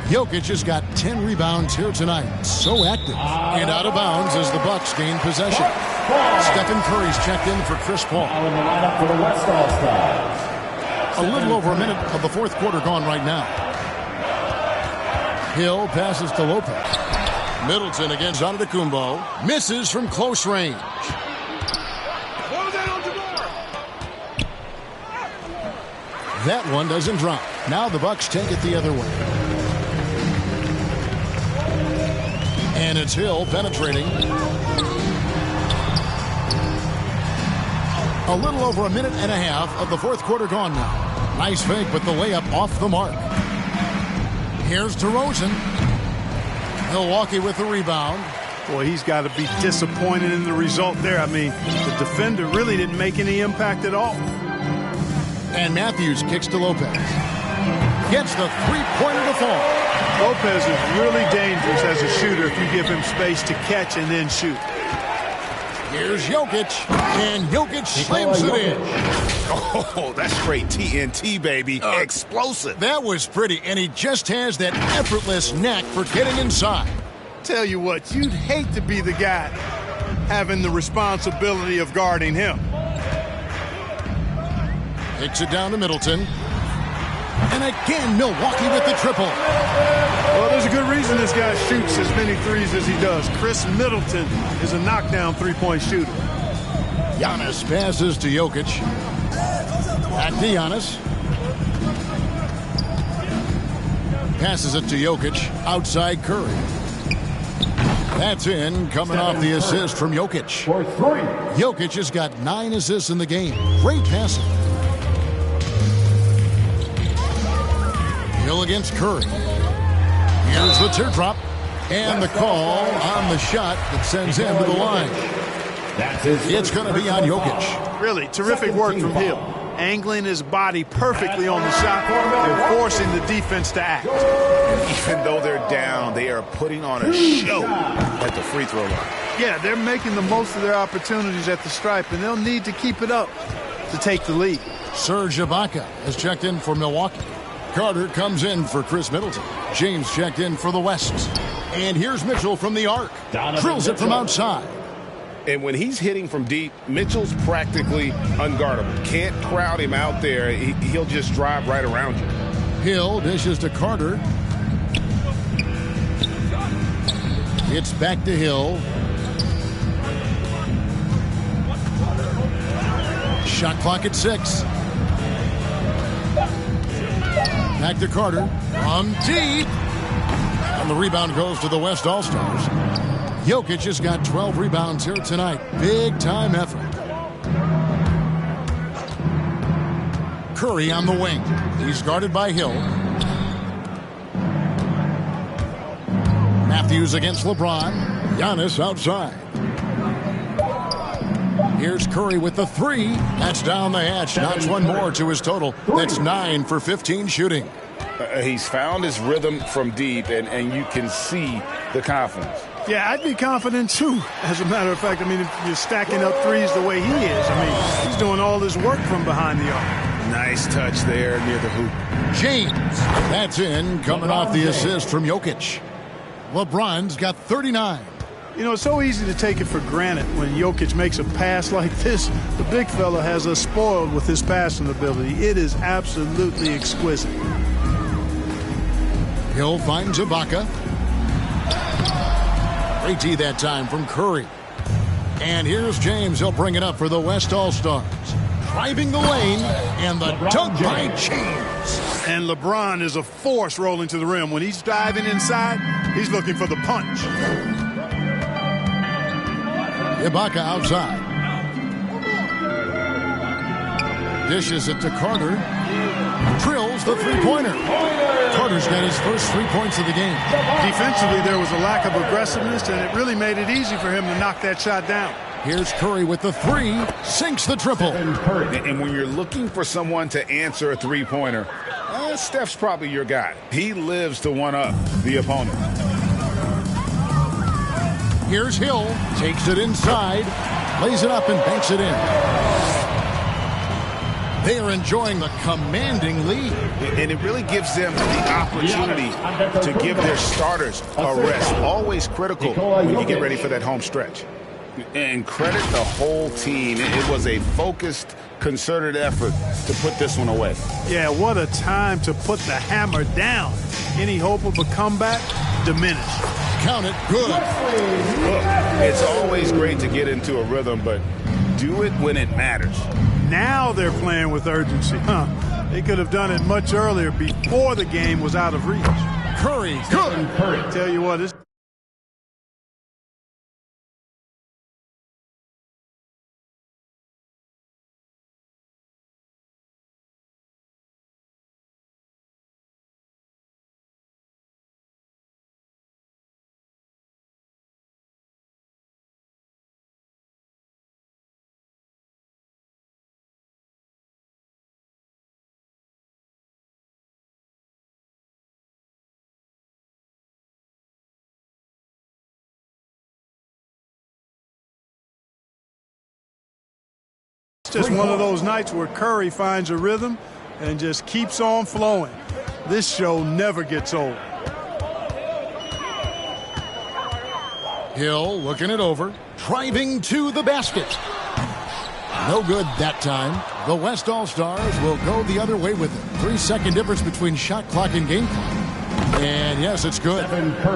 Jokic has got 10 rebounds here tonight. So active. And out of bounds as the Bucks gain possession. Stephen Curry's checked in for Chris Paul. Now in the lineup for the West All-Stars. A little over a minute of the fourth quarter gone right now. Hill passes to Lopez. Middleton against Antetokounmpo. Misses from close range. That one doesn't drop. Now the Bucks take it the other way. And it's Hill penetrating. A little over a minute and a half of the fourth quarter gone now. Nice fake, but the layup off the mark. Here's DeRozan. Milwaukee with the rebound. Boy, he's got to be disappointed in the result there. I mean, the defender really didn't make any impact at all. And Matthews kicks to Lopez. Gets the three-pointer to fall. Lopez is really dangerous as a shooter if you give him space to catch and then shoot. Here's Jokic, and Jokic slams it in. Oh, that's straight TNT, baby. Explosive. That was pretty, and he just has that effortless knack for getting inside. Tell you what, you'd hate to be the guy having the responsibility of guarding him. Takes it down to Middleton. And again, Milwaukee with the triple. Well, there's a good reason this guy shoots as many threes as he does. Chris Middleton is a knockdown three-point shooter. Giannis passes to Jokic. Back to Giannis. Passes it to Jokic. Outside Curry. That's in, coming off the assist from Jokic. For 3. Jokic has got 9 assists in the game. Great passing. Hill against Curry. Here's the teardrop. And the call on the shot that sends him to the line. It's going to be on Jokic. Really, terrific work from Hill. Angling his body perfectly on the shot and forcing the defense to act. And even though they're down, they are putting on a show at the free throw line. Yeah, they're making the most of their opportunities at the stripe, and they'll need to keep it up to take the lead. Serge Ibaka has checked in for Milwaukee. Carter comes in for Chris Middleton. James checked in for the West. And here's Mitchell from the arc. Drills it from outside. And when he's hitting from deep, Mitchell's practically unguardable. Can't crowd him out there. He'll just drive right around you. Hill dishes to Carter. It's back to Hill. Shot clock at 6. Back to Carter. On deep. And the rebound goes to the West All-Stars. Jokic has got 12 rebounds here tonight. Big time effort. Curry on the wing. He's guarded by Hill. Matthews against LeBron. Giannis outside. Here's Curry with the three. That's down the hatch. Knocks one more to his total. That's 9 for 15 shooting. He's found his rhythm from deep, and you can see the confidence. Yeah, I'd be confident, too. As a matter of fact, I mean, if you're stacking up threes the way he is, I mean, he's doing all his work from behind the arc. Nice touch there near the hoop. James. That's in, coming off the assist from Jokic. LeBron's got 39. You know, it's so easy to take it for granted when Jokic makes a pass like this. The big fella has us spoiled with his passing ability. It is absolutely exquisite. Hill finds Ibaka. Great D that time from Curry. And here's James. He'll bring it up for the West All-Stars. Driving the lane, and the dunk by James. And LeBron is a force rolling to the rim. When he's diving inside, he's looking for the punch. Ibaka outside. Dishes it to Carter. Drills the three-pointer. Carter's got his first 3 points of the game. Defensively, there was a lack of aggressiveness, and it really made it easy for him to knock that shot down. Here's Curry with the three. Sinks the triple. And when you're looking for someone to answer a three-pointer, Steph's probably your guy. He lives to one-up the opponent. Here's Hill. Takes it inside. Lays it up and banks it in. They are enjoying the commanding lead. And it really gives them the opportunity to give their starters a rest. Always critical when you get ready for that home stretch. And credit the whole team. It was a focused, concerted effort to put this one away. Yeah, what a time to put the hammer down. Any hope of a comeback? Diminished. Count it good. Look, it's always great to get into a rhythm, but do it when it matters. Now they're playing with urgency. They could have done it much earlier before the game was out of reach. Curry, good. Tell you what, this just one of those nights where Curry finds a rhythm and just keeps on flowing. This show never gets old. Hill looking it over. Driving to the basket. No good that time. The West All-Stars will go the other way with it. 3-second difference between shot clock and game clock. And yes, it's good.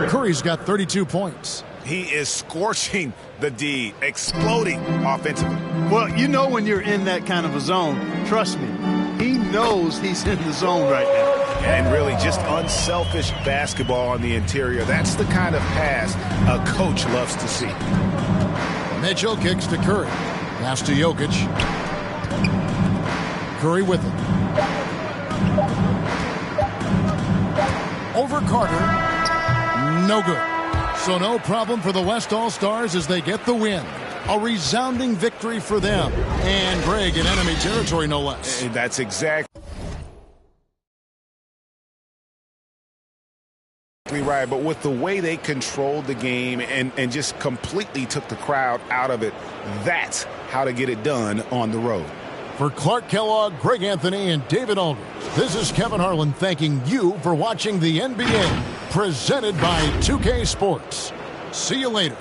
Curry's got 32 points. He is scorching the D, exploding offensively. Well, you know when you're in that kind of a zone, trust me, he knows he's in the zone right now. And really just unselfish basketball on the interior. That's the kind of pass a coach loves to see. Mitchell kicks to Curry. Pass to Jokic. Curry with it. Over Carter. No good. So no problem for the West All-Stars as they get the win. A resounding victory for them. And Greg in enemy territory, no less. That's exactly right. But with the way they controlled the game and just completely took the crowd out of it, that's how to get it done on the road. For Clark Kellogg, Greg Anthony, and David Aldridge, this is Kevin Harlan thanking you for watching the NBA, presented by 2K Sports. See you later.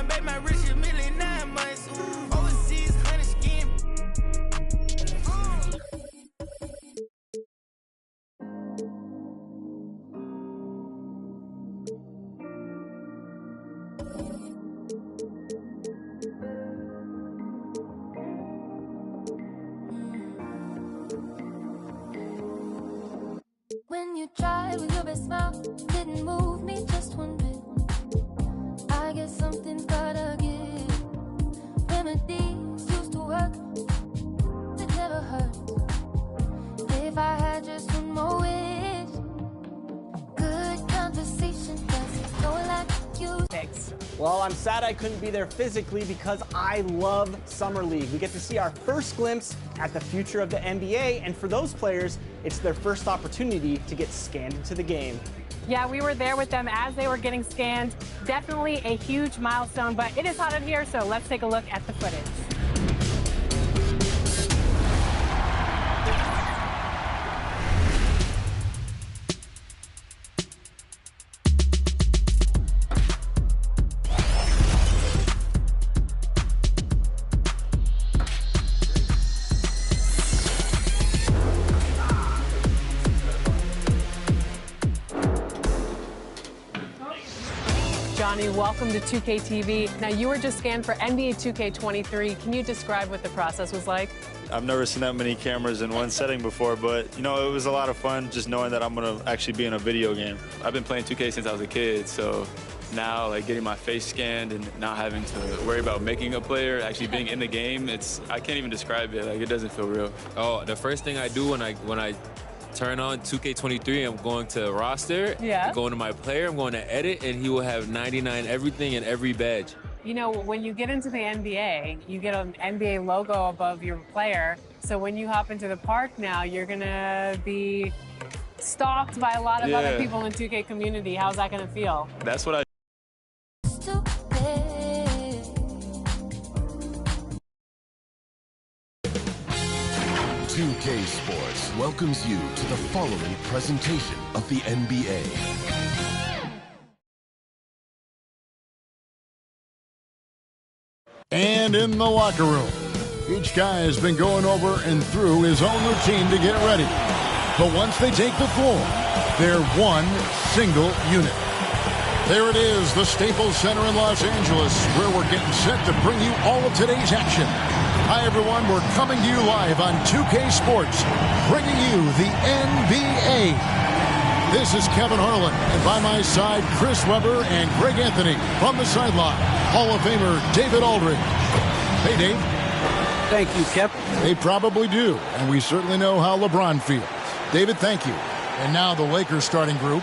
I made my rich a million 9 months. Overseas, honey skin. When you tried with your best smile, didn't move me just one bit. I guess something's gotta give. Remedies used to work, it never hurt. If I had just one more wish, good conversation doesn't go like you. Thanks. Well, I'm sad I couldn't be there physically because I love Summer League. We get to see our first glimpse at the future of the NBA, and for those players, it's their first opportunity to get scanned into the game. Yeah, we were there with them as they were getting scanned. Definitely a huge milestone, but it is hot in here, so let's take a look at the footage. 'Johnny, welcome to 2K TV. Now, you were just scanned for NBA 2K23. Can you describe what the process was like? I've never seen that many cameras in one setting before, but, you know, it was a lot of fun just knowing that I'm going to actually be in a video game. I've been playing 2K since I was a kid, so now, like, getting my face scanned and not having to worry about making a player, actually being in the game, I can't even describe it. Like, it doesn't feel real. Oh, the first thing I do when I turn on 2K23, I'm going to roster, I'm going to my player, I'm going to edit, and he will have 99 everything and every badge. You know, when you get into the NBA, you get an NBA logo above your player. So when you hop into the park now, you're going to be stalked by a lot of other people in the 2K community. How's that going to feel? That's what I... 2K Sports welcomes you to the following presentation of the NBA. And in the locker room, each guy has been going over and through his own routine to get ready. But once they take the floor, they're one single unit. There it is, the Staples Center in Los Angeles, where we're getting set to bring you all of today's action. Hi, everyone. We're coming to you live on 2K Sports, bringing you the NBA. This is Kevin Harlan, and by my side, Chris Webber and Greg Anthony. From the sideline, Hall of Famer David Aldridge. Hey, Dave. Thank you, Kev. They probably do, and we certainly know how LeBron feels. David, thank you. And now the Lakers starting group.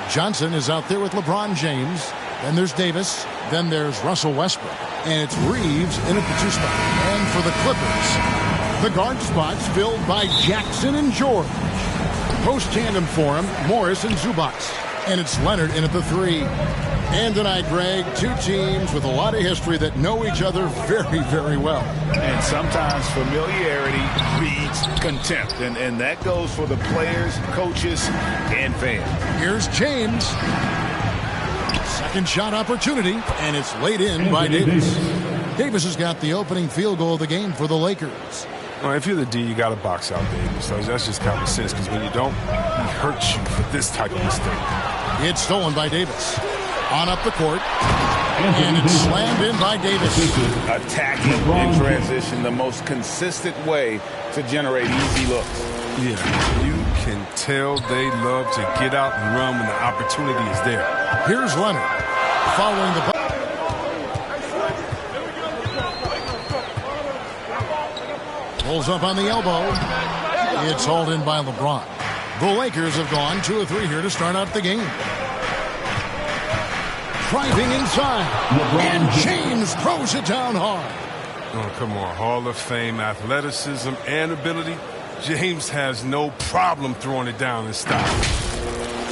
Johnson is out there with LeBron James. Then there's Davis. Then there's Russell Westbrook. And it's Reeves in at the two spot. And for the Clippers, the guard spots filled by Jackson and George. Post-tandem for him, Morris and Zubac. And it's Leonard in at the three. And tonight, Greg, two teams with a lot of history that know each other very, very well. And sometimes familiarity breeds contempt. And that goes for the players, coaches, and fans. Here's James. Second shot opportunity, and it's laid in by Davis. Davis has got the opening field goal of the game for the Lakers. Well, if you're the D, you got to box out Davis. So that's just common sense, because when you don't, he hurts you for this type of mistake. It's stolen by Davis. On up the court, and it's slammed in by Davis. Attacking in transition, the most consistent way to generate easy looks. Yeah, you can tell they love to get out and run when the opportunity is there. Here's Leonard following the ball. Pulls up on the elbow. It's hauled in by LeBron. The Lakers have gone 2 of 3 here to start out the game. Driving inside. And James throws it down hard. Oh, come on. Hall of Fame athleticism and ability. James has no problem throwing it down in style.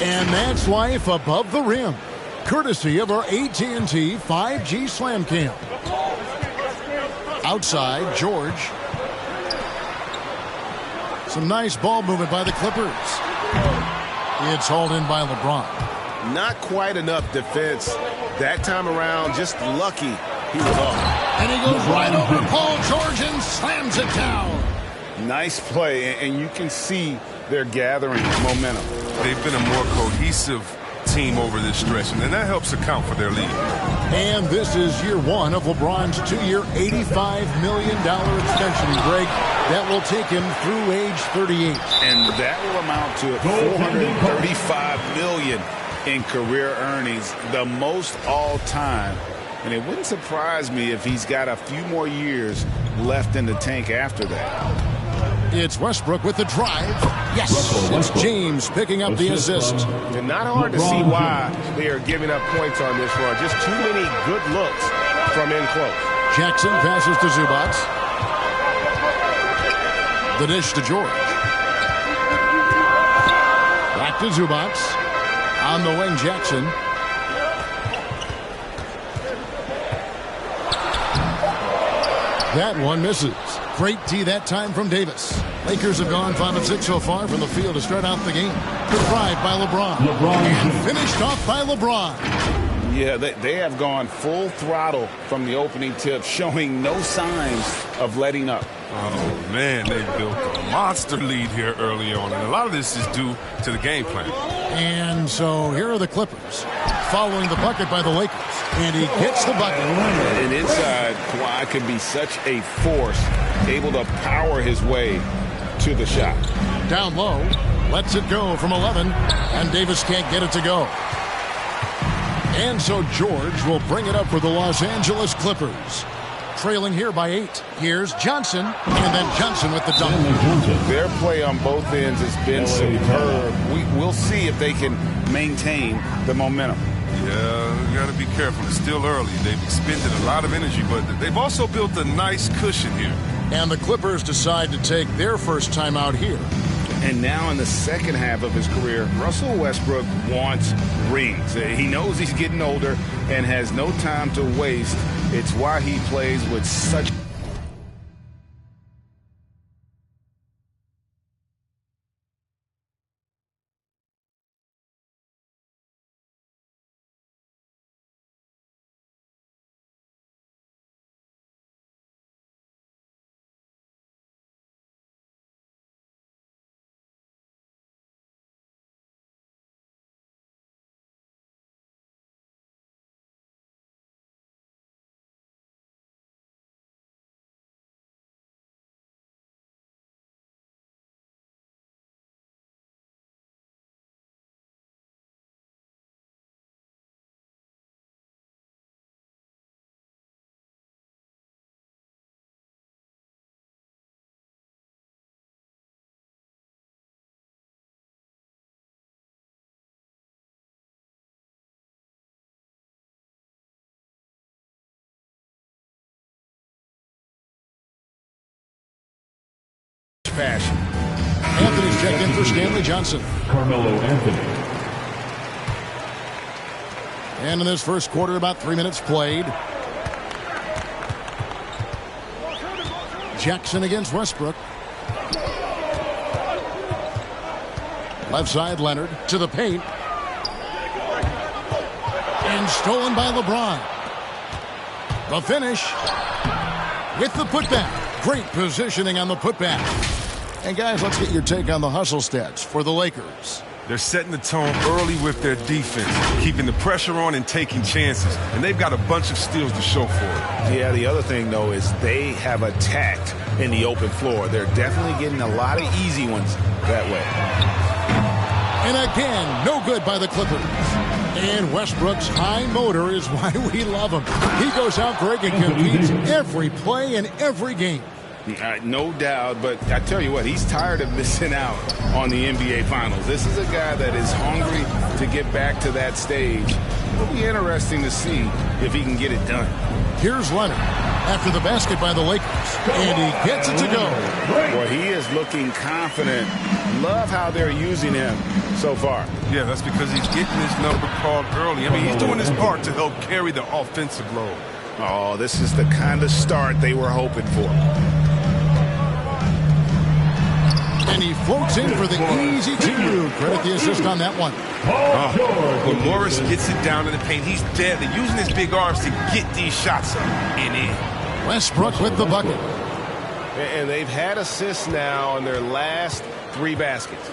And that's life above the rim. Courtesy of our AT&T 5G Slam Cam. Outside, George. Some nice ball movement by the Clippers. It's hauled in by LeBron. Not quite enough defense. That time around, just lucky he was off. And he goes right over Paul George and slams it down. Nice play, and you can see they're gathering momentum. They've been a more cohesive team over this stretch, and that helps account for their lead. And this is year one of LeBron's 2-year, $85 million extension, Greg. That will take him through age 38. And that will amount to $435 million in career earnings, the most all time. And it wouldn't surprise me if he's got a few more years left in the tank after that. It's Westbrook with the drive. Yes, it's James picking up the assist. And not hard to see why they are giving up points on this run. Just too many good looks from in close. Jackson passes to Zubac. The dish to George. Back to Zubac. On the wing, Jackson. That one misses. Great D that time from Davis. Lakers have gone 5 of 6 so far from the field to start out the game. Good drive by LeBron. And finished off by LeBron. Yeah, they have gone full throttle from the opening tip, showing no signs of letting up. Oh, man, they built a monster lead here early on, and a lot of this is due to the game plan. And so here are the Clippers following the bucket by the Lakers. And he gets the bucket. And inside, Kawhi could be such a force, able to power his way to the shot. Down low, lets it go from 11, and Davis can't get it to go. And so George will bring it up for the Los Angeles Clippers. Trailing here by 8. Here's Johnson, and then Johnson with the dunk. Their play on both ends has been superb. We'll see if they can maintain the momentum. Yeah, you got to be careful. It's still early. They've expended a lot of energy, but they've also built a nice cushion here. And the Clippers decide to take their first time out here. And now in the second half of his career, Russell Westbrook wants rings. He knows he's getting older and has no time to waste. It's why he plays with such... fashion. Anthony's checked in for Stanley Johnson. Carmelo Anthony. And in this first quarter, about 3 minutes played. Jackson against Westbrook. Left side, Leonard to the paint. And stolen by LeBron. The finish with the putback. Great positioning on the putback. And guys, let's get your take on the hustle stats for the Lakers. They're setting the tone early with their defense, keeping the pressure on and taking chances. And they've got a bunch of steals to show for it. Yeah, the other thing, though, is they have attacked in the open floor. They're definitely getting a lot of easy ones that way. And again, no good by the Clippers. And Westbrook's high motor is why we love him. He goes out, Greg, and competes every play in every game. No doubt, but I tell you what, he's tired of missing out on the NBA Finals. This is a guy that is hungry to get back to that stage. It'll be interesting to see if he can get it done. Here's Leonard after the basket by the Lakers, and he gets it to go. Well, he is looking confident. Love how they're using him so far. Yeah, that's because he's getting his number called early. I mean, he's doing his part to help carry the offensive load. Oh, this is the kind of start they were hoping for. And he floats in for the easy two. Credit the assist on that one. When Morris gets it down in the paint, he's deadly, using his big arms to get these shots up and in. Westbrook with the bucket. And they've had assists now in their last 3 baskets.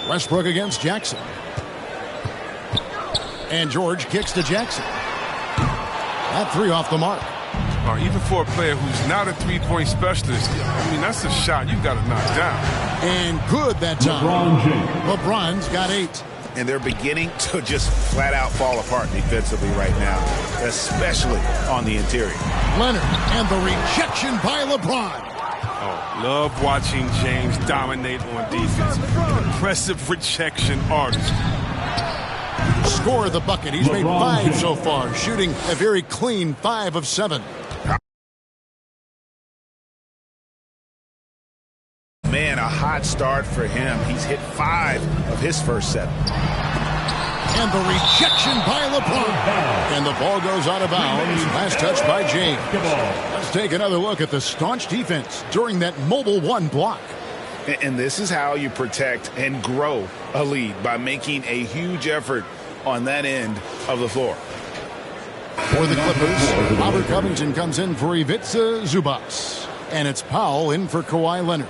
Westbrook against Jackson. And George kicks to Jackson. That 3 off the mark. Even for a player who's not a three-point specialist, I mean, that's a shot you got to knock down. And good that time. LeBron's got 8. And they're beginning to just flat out fall apart defensively right now, especially on the interior. Leonard and the rejection by LeBron. Oh, love watching James dominate on defense. Impressive rejection artist. Score the bucket. He's made 5 so far, shooting a very clean 5 of 7. Man, a hot start for him. He's hit 5 of his first 7. And the rejection by LeBron. And the ball goes out of bounds. Last touch by James. Let's take another look at the staunch defense during that mobile 1 block. And this is how you protect and grow a lead, by making a huge effort on that end of the floor. For the Clippers, Robert Covington comes in for Ivica Zubac. And it's Powell in for Kawhi Leonard.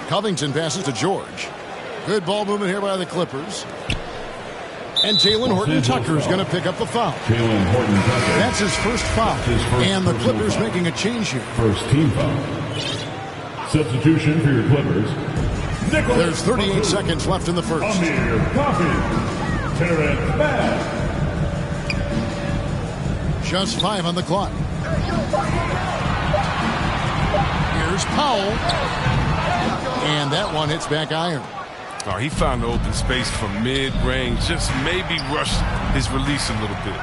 Covington passes to George. Good ball movement here by the Clippers. And Jalen Horton-Tucker is going to pick up the foul. That's his first foul. And the Clippers making a change here. First team foul. Substitution for your Clippers. There's 38 seconds left in the first. Amir Coffey. Terrence Bass. Just 5 on the clock. Here's Powell. And that one hits back iron. Oh, he found the open space from mid-range. Just maybe rushed his release a little bit.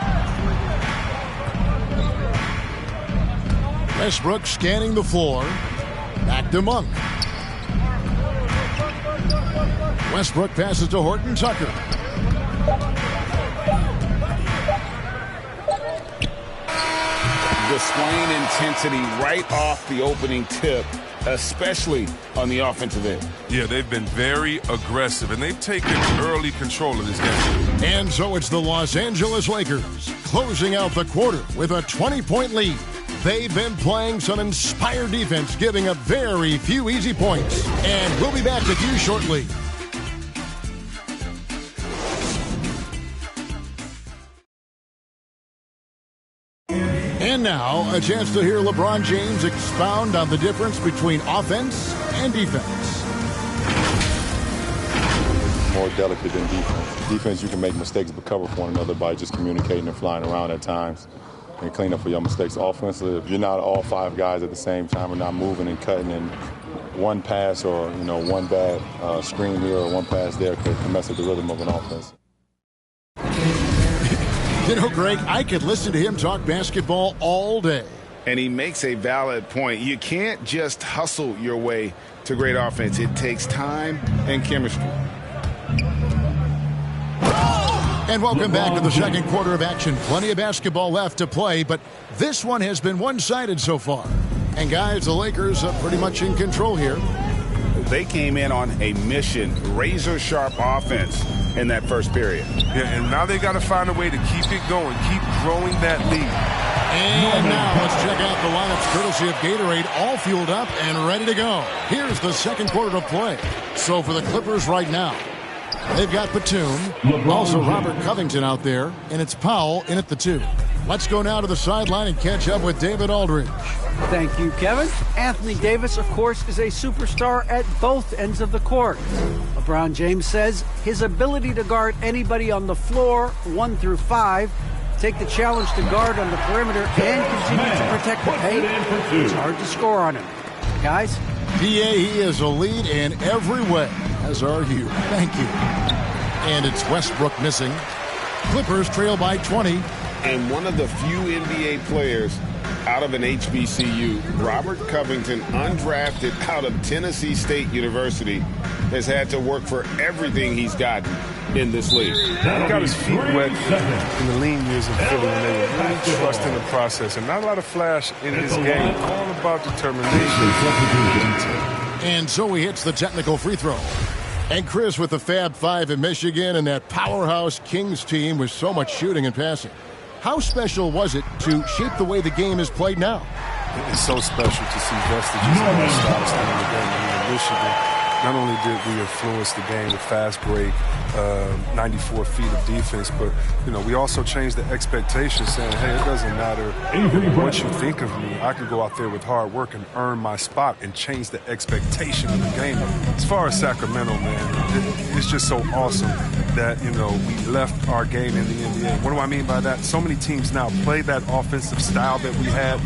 Westbrook scanning the floor. Back to Monk. Westbrook passes to Horton-Tucker. Displaying intensity right off the opening tip, especially on the offensive end. Yeah, they've been very aggressive, and they've taken early control of this game. And so it's the Los Angeles Lakers closing out the quarter with a 20-point lead. They've been playing some inspired defense, giving up very few easy points. And we'll be back with you shortly. And now, a chance to hear LeBron James expound on the difference between offense and defense. More delicate than defense. Defense, you can make mistakes but cover for one another by just communicating and flying around at times and clean up for your mistakes. Offensive, if you're not all 5 guys at the same time and not moving and cutting, and one pass or one bad screen here or one pass there can mess with the rhythm of an offense. You know, Greg, I could listen to him talk basketball all day. And he makes a valid point. You can't just hustle your way to great offense. It takes time and chemistry. And welcome back to the second quarter of action. Plenty of basketball left to play, but this one has been one-sided so far. And guys, the Lakers are pretty much in control here. They came in on a mission, razor-sharp offense in that first period. Yeah, and now they got to find a way to keep it going, keep growing that lead. And now let's check out the lineups courtesy of Gatorade, all fueled up and ready to go. Here's the second quarter of play. So for the Clippers right now, they've got Batum, also Robert Covington out there, and it's Powell in at the 2. Let's go now to the sideline and catch up with David Aldridge. Thank you, Kevin. Anthony Davis, of course, is a superstar at both ends of the court. LeBron James says his ability to guard anybody on the floor, 1 through 5, take the challenge to guard on the perimeter and continue to protect the paint, it's hard to score on him. Guys? PA, he is a lead in every way, as are you. Thank you. And it's Westbrook missing. Clippers trail by 20. And one of the few NBA players out of an HBCU. Robert Covington, undrafted out of Tennessee State University, has had to work for everything he's gotten in this league. He got his feet wet in the lean years in Philly when they were really trusting the process and not a lot of flash in his game. All about determination. And so he hits the technical free throw. And Chris with the Fab Five in Michigan and that powerhouse Kings team with so much shooting and passing. How special was it to shape the way the game is played now? It's so special to see vestiges of those styles in the game. I mean, in Michigan, not only did we influence the game with fast break, 94 feet of defense, but we also changed the expectations, saying, hey, it doesn't matter what you think of me. I can go out there with hard work and earn my spot and change the expectation of the game. As far as Sacramento, man, it's just so awesome that, we left our game in the NBA. What do I mean by that? So many teams now play that offensive style that we had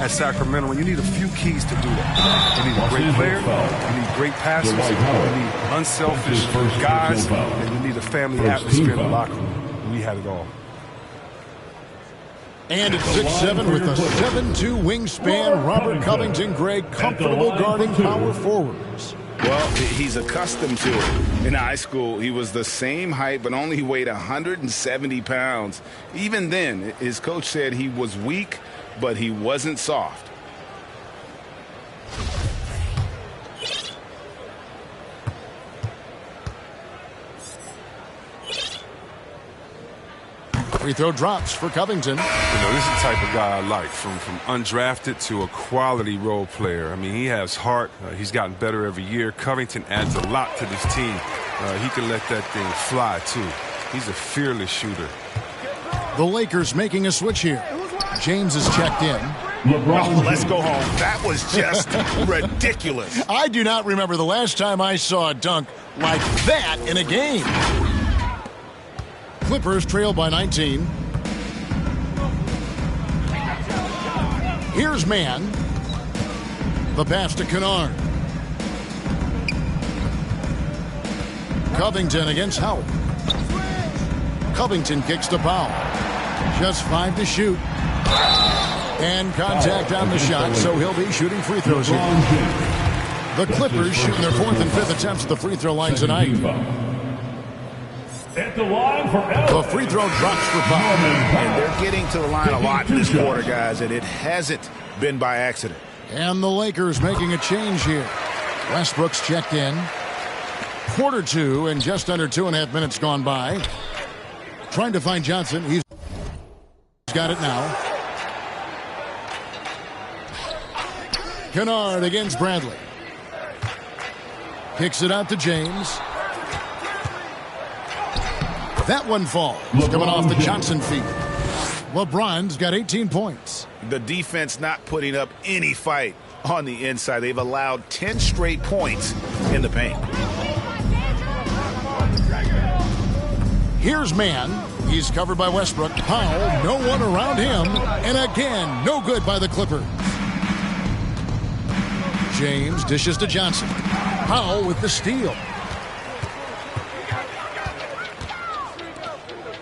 at Sacramento, and you need a few keys to do that. You need a great player, you need great passes, you need unselfish guys, and you need a family atmosphere in the locker room. We had it all. And at 6'7" with a 7'2" wingspan, Robert Covington, Greg, comfortable guarding power forwards. Well, he's accustomed to it. In high school, he was the same height, but only weighed 170 pounds. Even then, his coach said he was weak, but he wasn't soft. Free throw drops for Covington. This is the type of guy I like, from undrafted to a quality role player. I mean, he has heart. He's gotten better every year. Covington adds a lot to this team. He can let that thing fly, too. He's a fearless shooter. The Lakers making a switch here. James is checked in. Oh, let's go home. That was just ridiculous. I do not remember the last time I saw a dunk like that in a game. Clippers trail by 19. Here's Mann. The pass to Kennard. Covington against Howard. Covington kicks to Powell. Just 5 to shoot. And contact on the shot, so he'll be shooting free throws here. The Clippers shooting their 4th and 5th attempts at the free throw line tonight. At the line for the free throw drops for Powell. And they're getting to the line a lot in this quarter, guys, and it hasn't been by accident. And the Lakers making a change here. Westbrook's checked in. Quarter 2 and just under 2.5 minutes gone by. Trying to find Johnson. He's got it now. Kennard against Bradley. Kicks it out to James. That one falls. Coming off the Johnson feet. LeBron's got 18 points. The defense not putting up any fight on the inside. They've allowed 10 straight points in the paint. Here's Mann. He's covered by Westbrook. Powell, no one around him. And again, no good by the Clippers. James dishes to Johnson. Powell with the steal.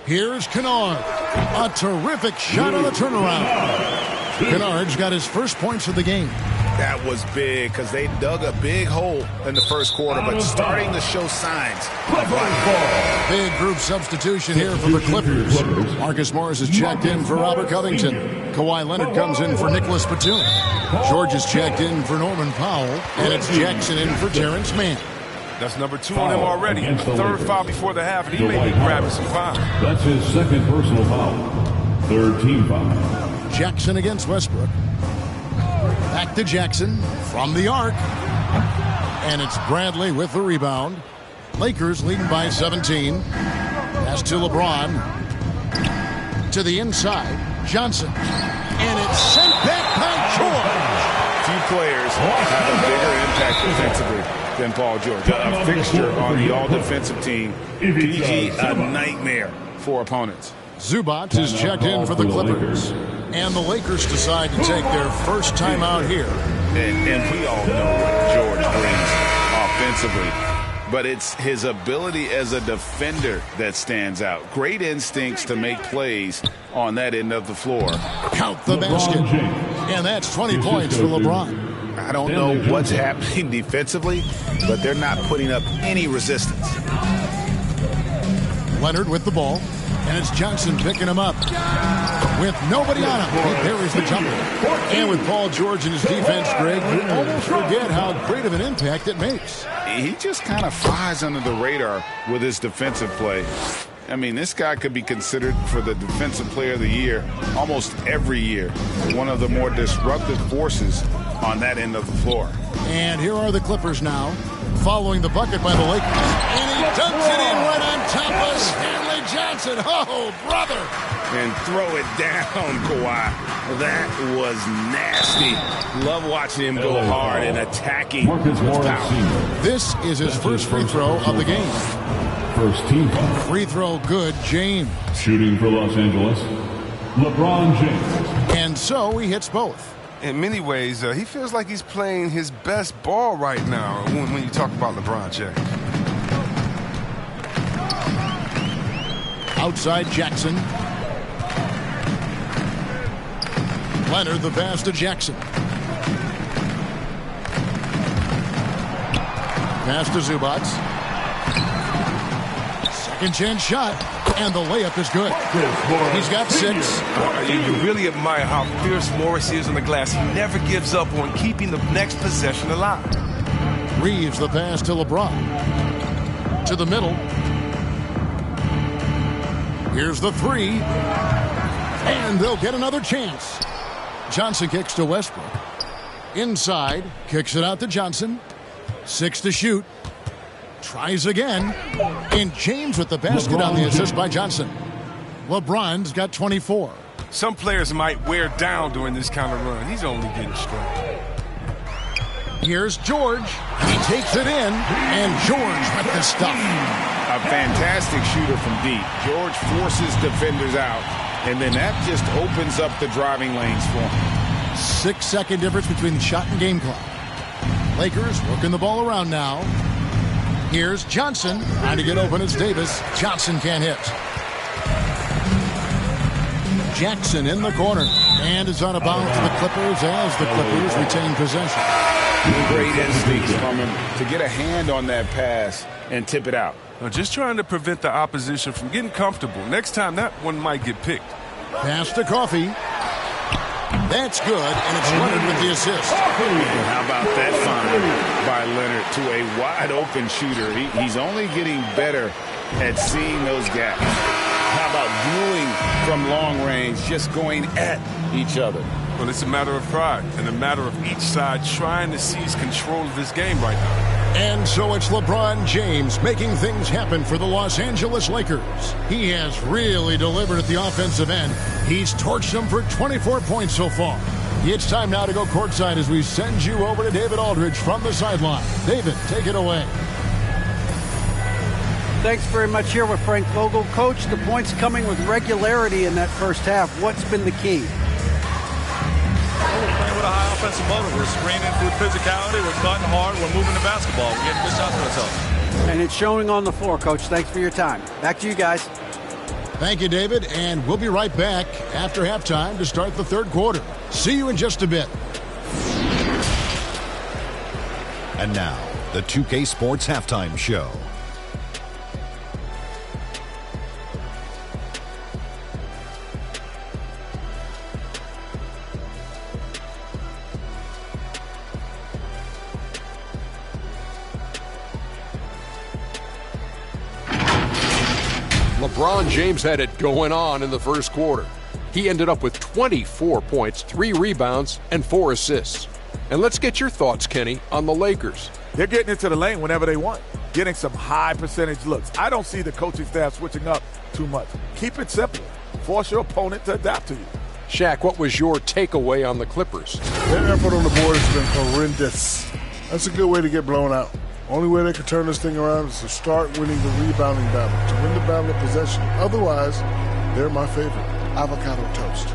Here's Kennard. A terrific shot on the turnaround. Kennard's got his first points of the game. That was big because they dug a big hole in the first quarter, but starting to show signs of life. Big group substitution here for the Clippers. Marcus Morris is checked in for Robert Covington. Kawhi Leonard comes in for Nicholas Batum. George is checked in for Norman Powell. And it's Jackson in for Terrence Mann. That's number 2 on him already. Third foul before the half, and he may be grabbing some foul. That's his second personal foul. Third team foul. Jackson against Westbrook. Back to Jackson from the arc. And it's Bradley with the rebound. Lakers leading by 17. Pass to LeBron. To the inside. Johnson. And it's sent back by George. Few players have a bigger impact defensively than Paul George. A fixture on the all-defensive team. PG, a nightmare for opponents. Zubac is checked in for the Clippers. And the Lakers decide to take their first timeout here. And we all know what George brings offensively. but it's his ability as a defender that stands out. Great instincts to make plays on that end of the floor. Count the basket. And that's 20 points for LeBron. I don't know what's happening defensively, but they're not putting up any resistance. Leonard with the ball, and it's Johnson picking him up. With nobody on him, he parries the jumper. And with Paul George in his defense, Greg, you almost forget how great of an impact it makes. He just kind of flies under the radar with his defensive play. I mean, this guy could be considered for the Defensive Player of the Year almost every year. One of the more disruptive forces on that end of the floor. And here are the Clippers now, following the bucket by the Lakers. And he dunks it in right on top of Stanley Johnson. Oh, brother. And throw it down, Kawhi. That was nasty. Love watching him go hard and attacking with power. This is his first free throw of the game. First team foul. Free throw good, James. Shooting for Los Angeles, LeBron James. And so he hits both. In many ways, he feels like he's playing his best ball right now when you talk about LeBron James. Outside Jackson. Leonard the pass to Jackson. Pass to Zubac. Second chance shot, and the layup is good. He's got 6. You really admire how fierce Morris is on the glass. He never gives up on keeping the next possession alive. Reeves the pass to LeBron. To the middle. Here's the 3. And they'll get another chance. Johnson kicks to Westbrook. Inside, kicks it out to Johnson. 6 to shoot. Tries again. And James with the basket on the assist by Johnson. LeBron's got 24. Some players might wear down during this kind of run. He's only getting strong. Here's George. He takes it in. And George with the stuff. A fantastic shooter from deep. George forces defenders out. And then that just opens up the driving lanes for him. 6-second difference between the shot and game clock. Lakers working the ball around now. Here's Johnson. Trying to get open. It's Davis. Johnson can't hit. Jackson in the corner. And is out of bounds to the Clippers as the Clippers retain possession. Great instincts from him to get a hand on that pass and tip it out. Just trying to prevent the opposition from getting comfortable. Next time, that one might get picked. Pass to Coffey. That's good, and it's Leonard with the assist. How about that find by Leonard to a wide-open shooter? He's only getting better at seeing those gaps. How about dueling from long range, just going at each other? Well, it's a matter of pride and a matter of each side trying to seize control of this game right now. And so it's LeBron James making things happen for the Los Angeles Lakers. He has really delivered at the offensive end. He's torched them for 24 points so far. It's time now to go courtside as we send you over to David Aldridge from the sideline. David, take it away. Thanks very much. Here with Frank Vogel. Coach, the points coming with regularity in that first half. What's been the key? We're playing with a high offensive motor. We're screening through physicality. We're cutting hard. We're moving the basketball. We're getting good shots for ourselves. And it's showing on the floor, Coach. Thanks for your time. Back to you guys. Thank you, David. And we'll be right back after halftime to start the third quarter. See you in just a bit. And now, the 2K Sports Halftime Show. LeBron James had it going on in the first quarter. He ended up with 24 points, 3 rebounds, and 4 assists. And let's get your thoughts, Kenny, on the Lakers. They're getting into the lane whenever they want, getting some high percentage looks. I don't see the coaching staff switching up too much. Keep it simple. Force your opponent to adapt to you. Shaq, what was your takeaway on the Clippers? Their effort on the board has been horrendous. That's a good way to get blown out. Only way they can turn this thing around is to start winning the rebounding battle, to win the battle of possession. Otherwise, they're my favorite. Avocado toast.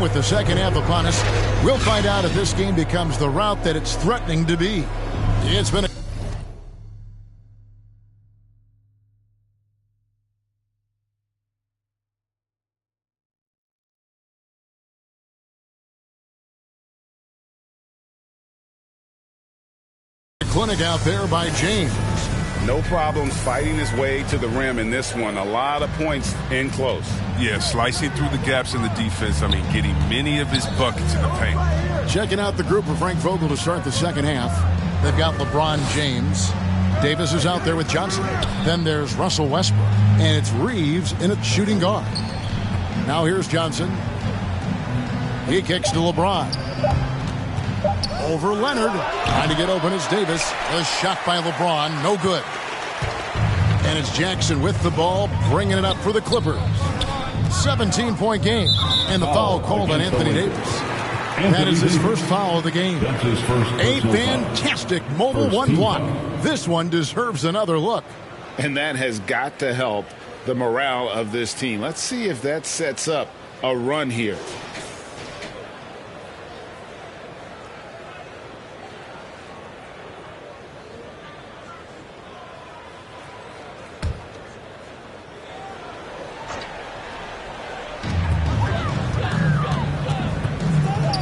And with the second half upon us, we'll find out if this game becomes the route that it's threatening to be. It's been a clinic out there by James. No problems fighting his way to the rim in this one. A lot of points in close. Yeah, slicing through the gaps in the defense. I mean, getting many of his buckets in the paint. Checking out the group for Frank Vogel to start the second half. They've got LeBron James. Davis is out there with Johnson. Then there's Russell Westbrook. And it's Reeves in a shooting guard. Now here's Johnson. He kicks to LeBron. Over Leonard. Trying to get open is Davis. A shot by LeBron. No good. And it's Jackson with the ball, bringing it up for the Clippers. 17-point game. And the foul called on Anthony Davis. That is his first foul of the game. A fantastic mobile one block. This one deserves another look. And that has got to help the morale of this team. Let's see if that sets up a run here.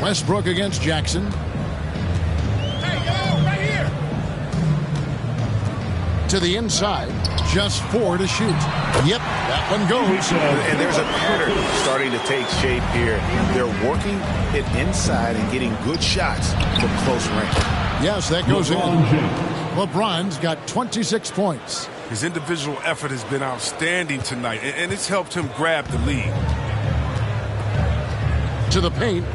Westbrook against Jackson. Right here. To the inside. Just 4 to shoot. Yep, that one goes. And there's a pattern starting to take shape here. They're working it inside and getting good shots from close range. Yes, that goes in. LeBron's got 26 points. His individual effort has been outstanding tonight, and it's helped him grab the lead. To the paint.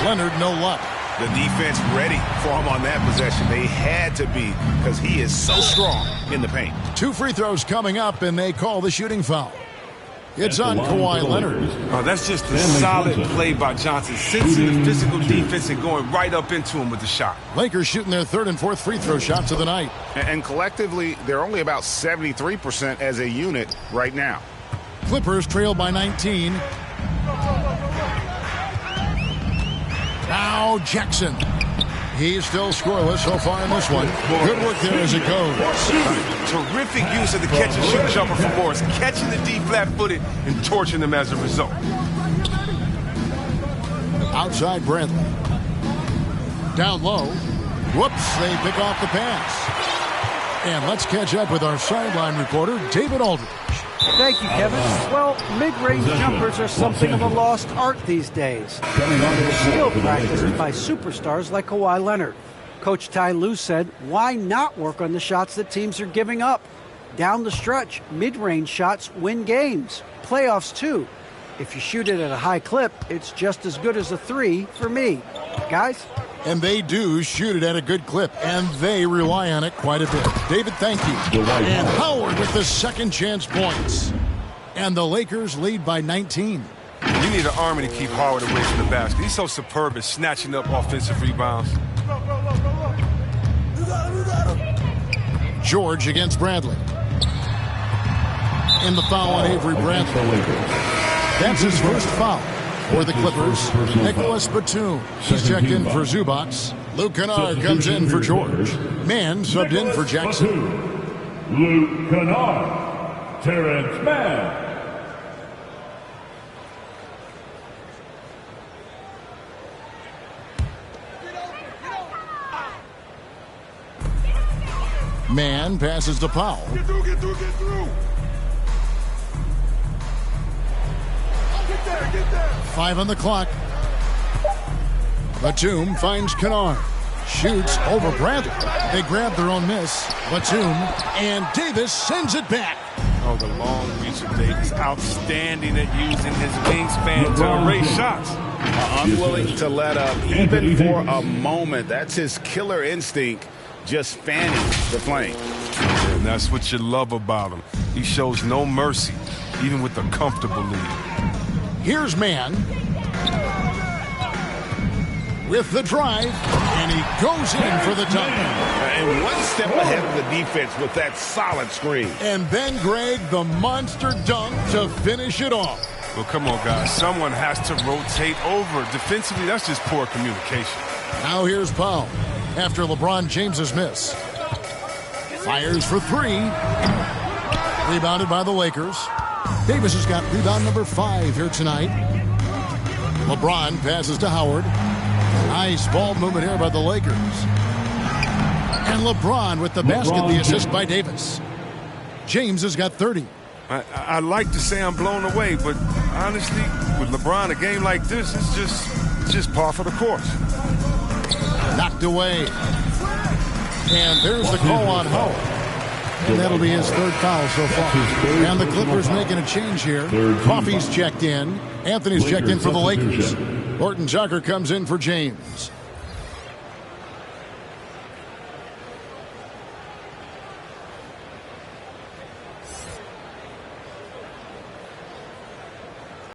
Leonard, no luck. The defense ready for him on that possession. They had to be because he is so strong in the paint. 2 free throws coming up, and they call the shooting foul. It's on Kawhi Leonard. Oh, that's just a solid play by Johnson. Sensing the physical defense and going right up into him with the shot. Lakers shooting their 3rd and 4th free throw shots of the night. And collectively, they're only about 73% as a unit right now. Clippers trail by 19. Now Jackson. He's still scoreless so far in this one. Good work there as it goes. Terrific use of the catch-and-shoot jumper from Morris. Catching the D flat-footed and torching them as a result. Outside Bradley. Down low. Whoops, they pick off the pass. And let's catch up with our sideline reporter, David Aldridge. Thank you, Kevin. Well, mid-range jumpers are something of a lost art these days. Still practiced by superstars like Kawhi Leonard. Coach Ty Lue said, why not work on the shots that teams are giving up? Down the stretch, mid-range shots win games. Playoffs, too. If you shoot it at a high clip, it's just as good as a 3 for me. Guys? And they do shoot it at a good clip, and they rely on it quite a bit. David, thank you. And Howard with the second chance points. And the Lakers lead by 19. You need an army to keep Howard away from the basket. He's so superb at snatching up offensive rebounds. George against Bradley. And the foul on Avery Bradley. That's his first foul. For the Clippers, Nicholas Batum. He's checked in for Zubac. Luke Kennard comes in for George. Mann subbed in for Jackson. Luke Kennard. Terrence Mann. Mann passes to Powell. Get through. Get there. 5 on the clock. Batum finds Kennard. Shoots over Bradley. They grab their own miss. Batum and Davis sends it back. Oh, the long reach of Davis. Outstanding at using his wingspan to erase shots. Unwilling to let up even for a moment. That's his killer instinct, just fanning the flame. And that's what you love about him. He shows no mercy, even with a comfortable lead. Here's Mann with the drive, and he goes in for the dunk. And one step ahead of the defense with that solid screen. And then Greg, the monster dunk to finish it off. Well, come on, guys. Someone has to rotate over. Defensively, that's just poor communication. Now here's Powell after LeBron James's miss. Fires for three. Rebounded by the Lakers. Davis has got rebound number 5 here tonight. LeBron passes to Howard. Nice ball movement here by the Lakers. And LeBron with the basket, the assist by Davis. James has got 30. I like to say I'm blown away, but honestly, with LeBron, a game like this, it's just par for the course. Knocked away. And there's the call on Howard. And that'll be his 3rd foul so far. And the Clippers making a change here. Coffey's checked in. Anthony's checked in for the Lakers. Horton Tucker comes in for James.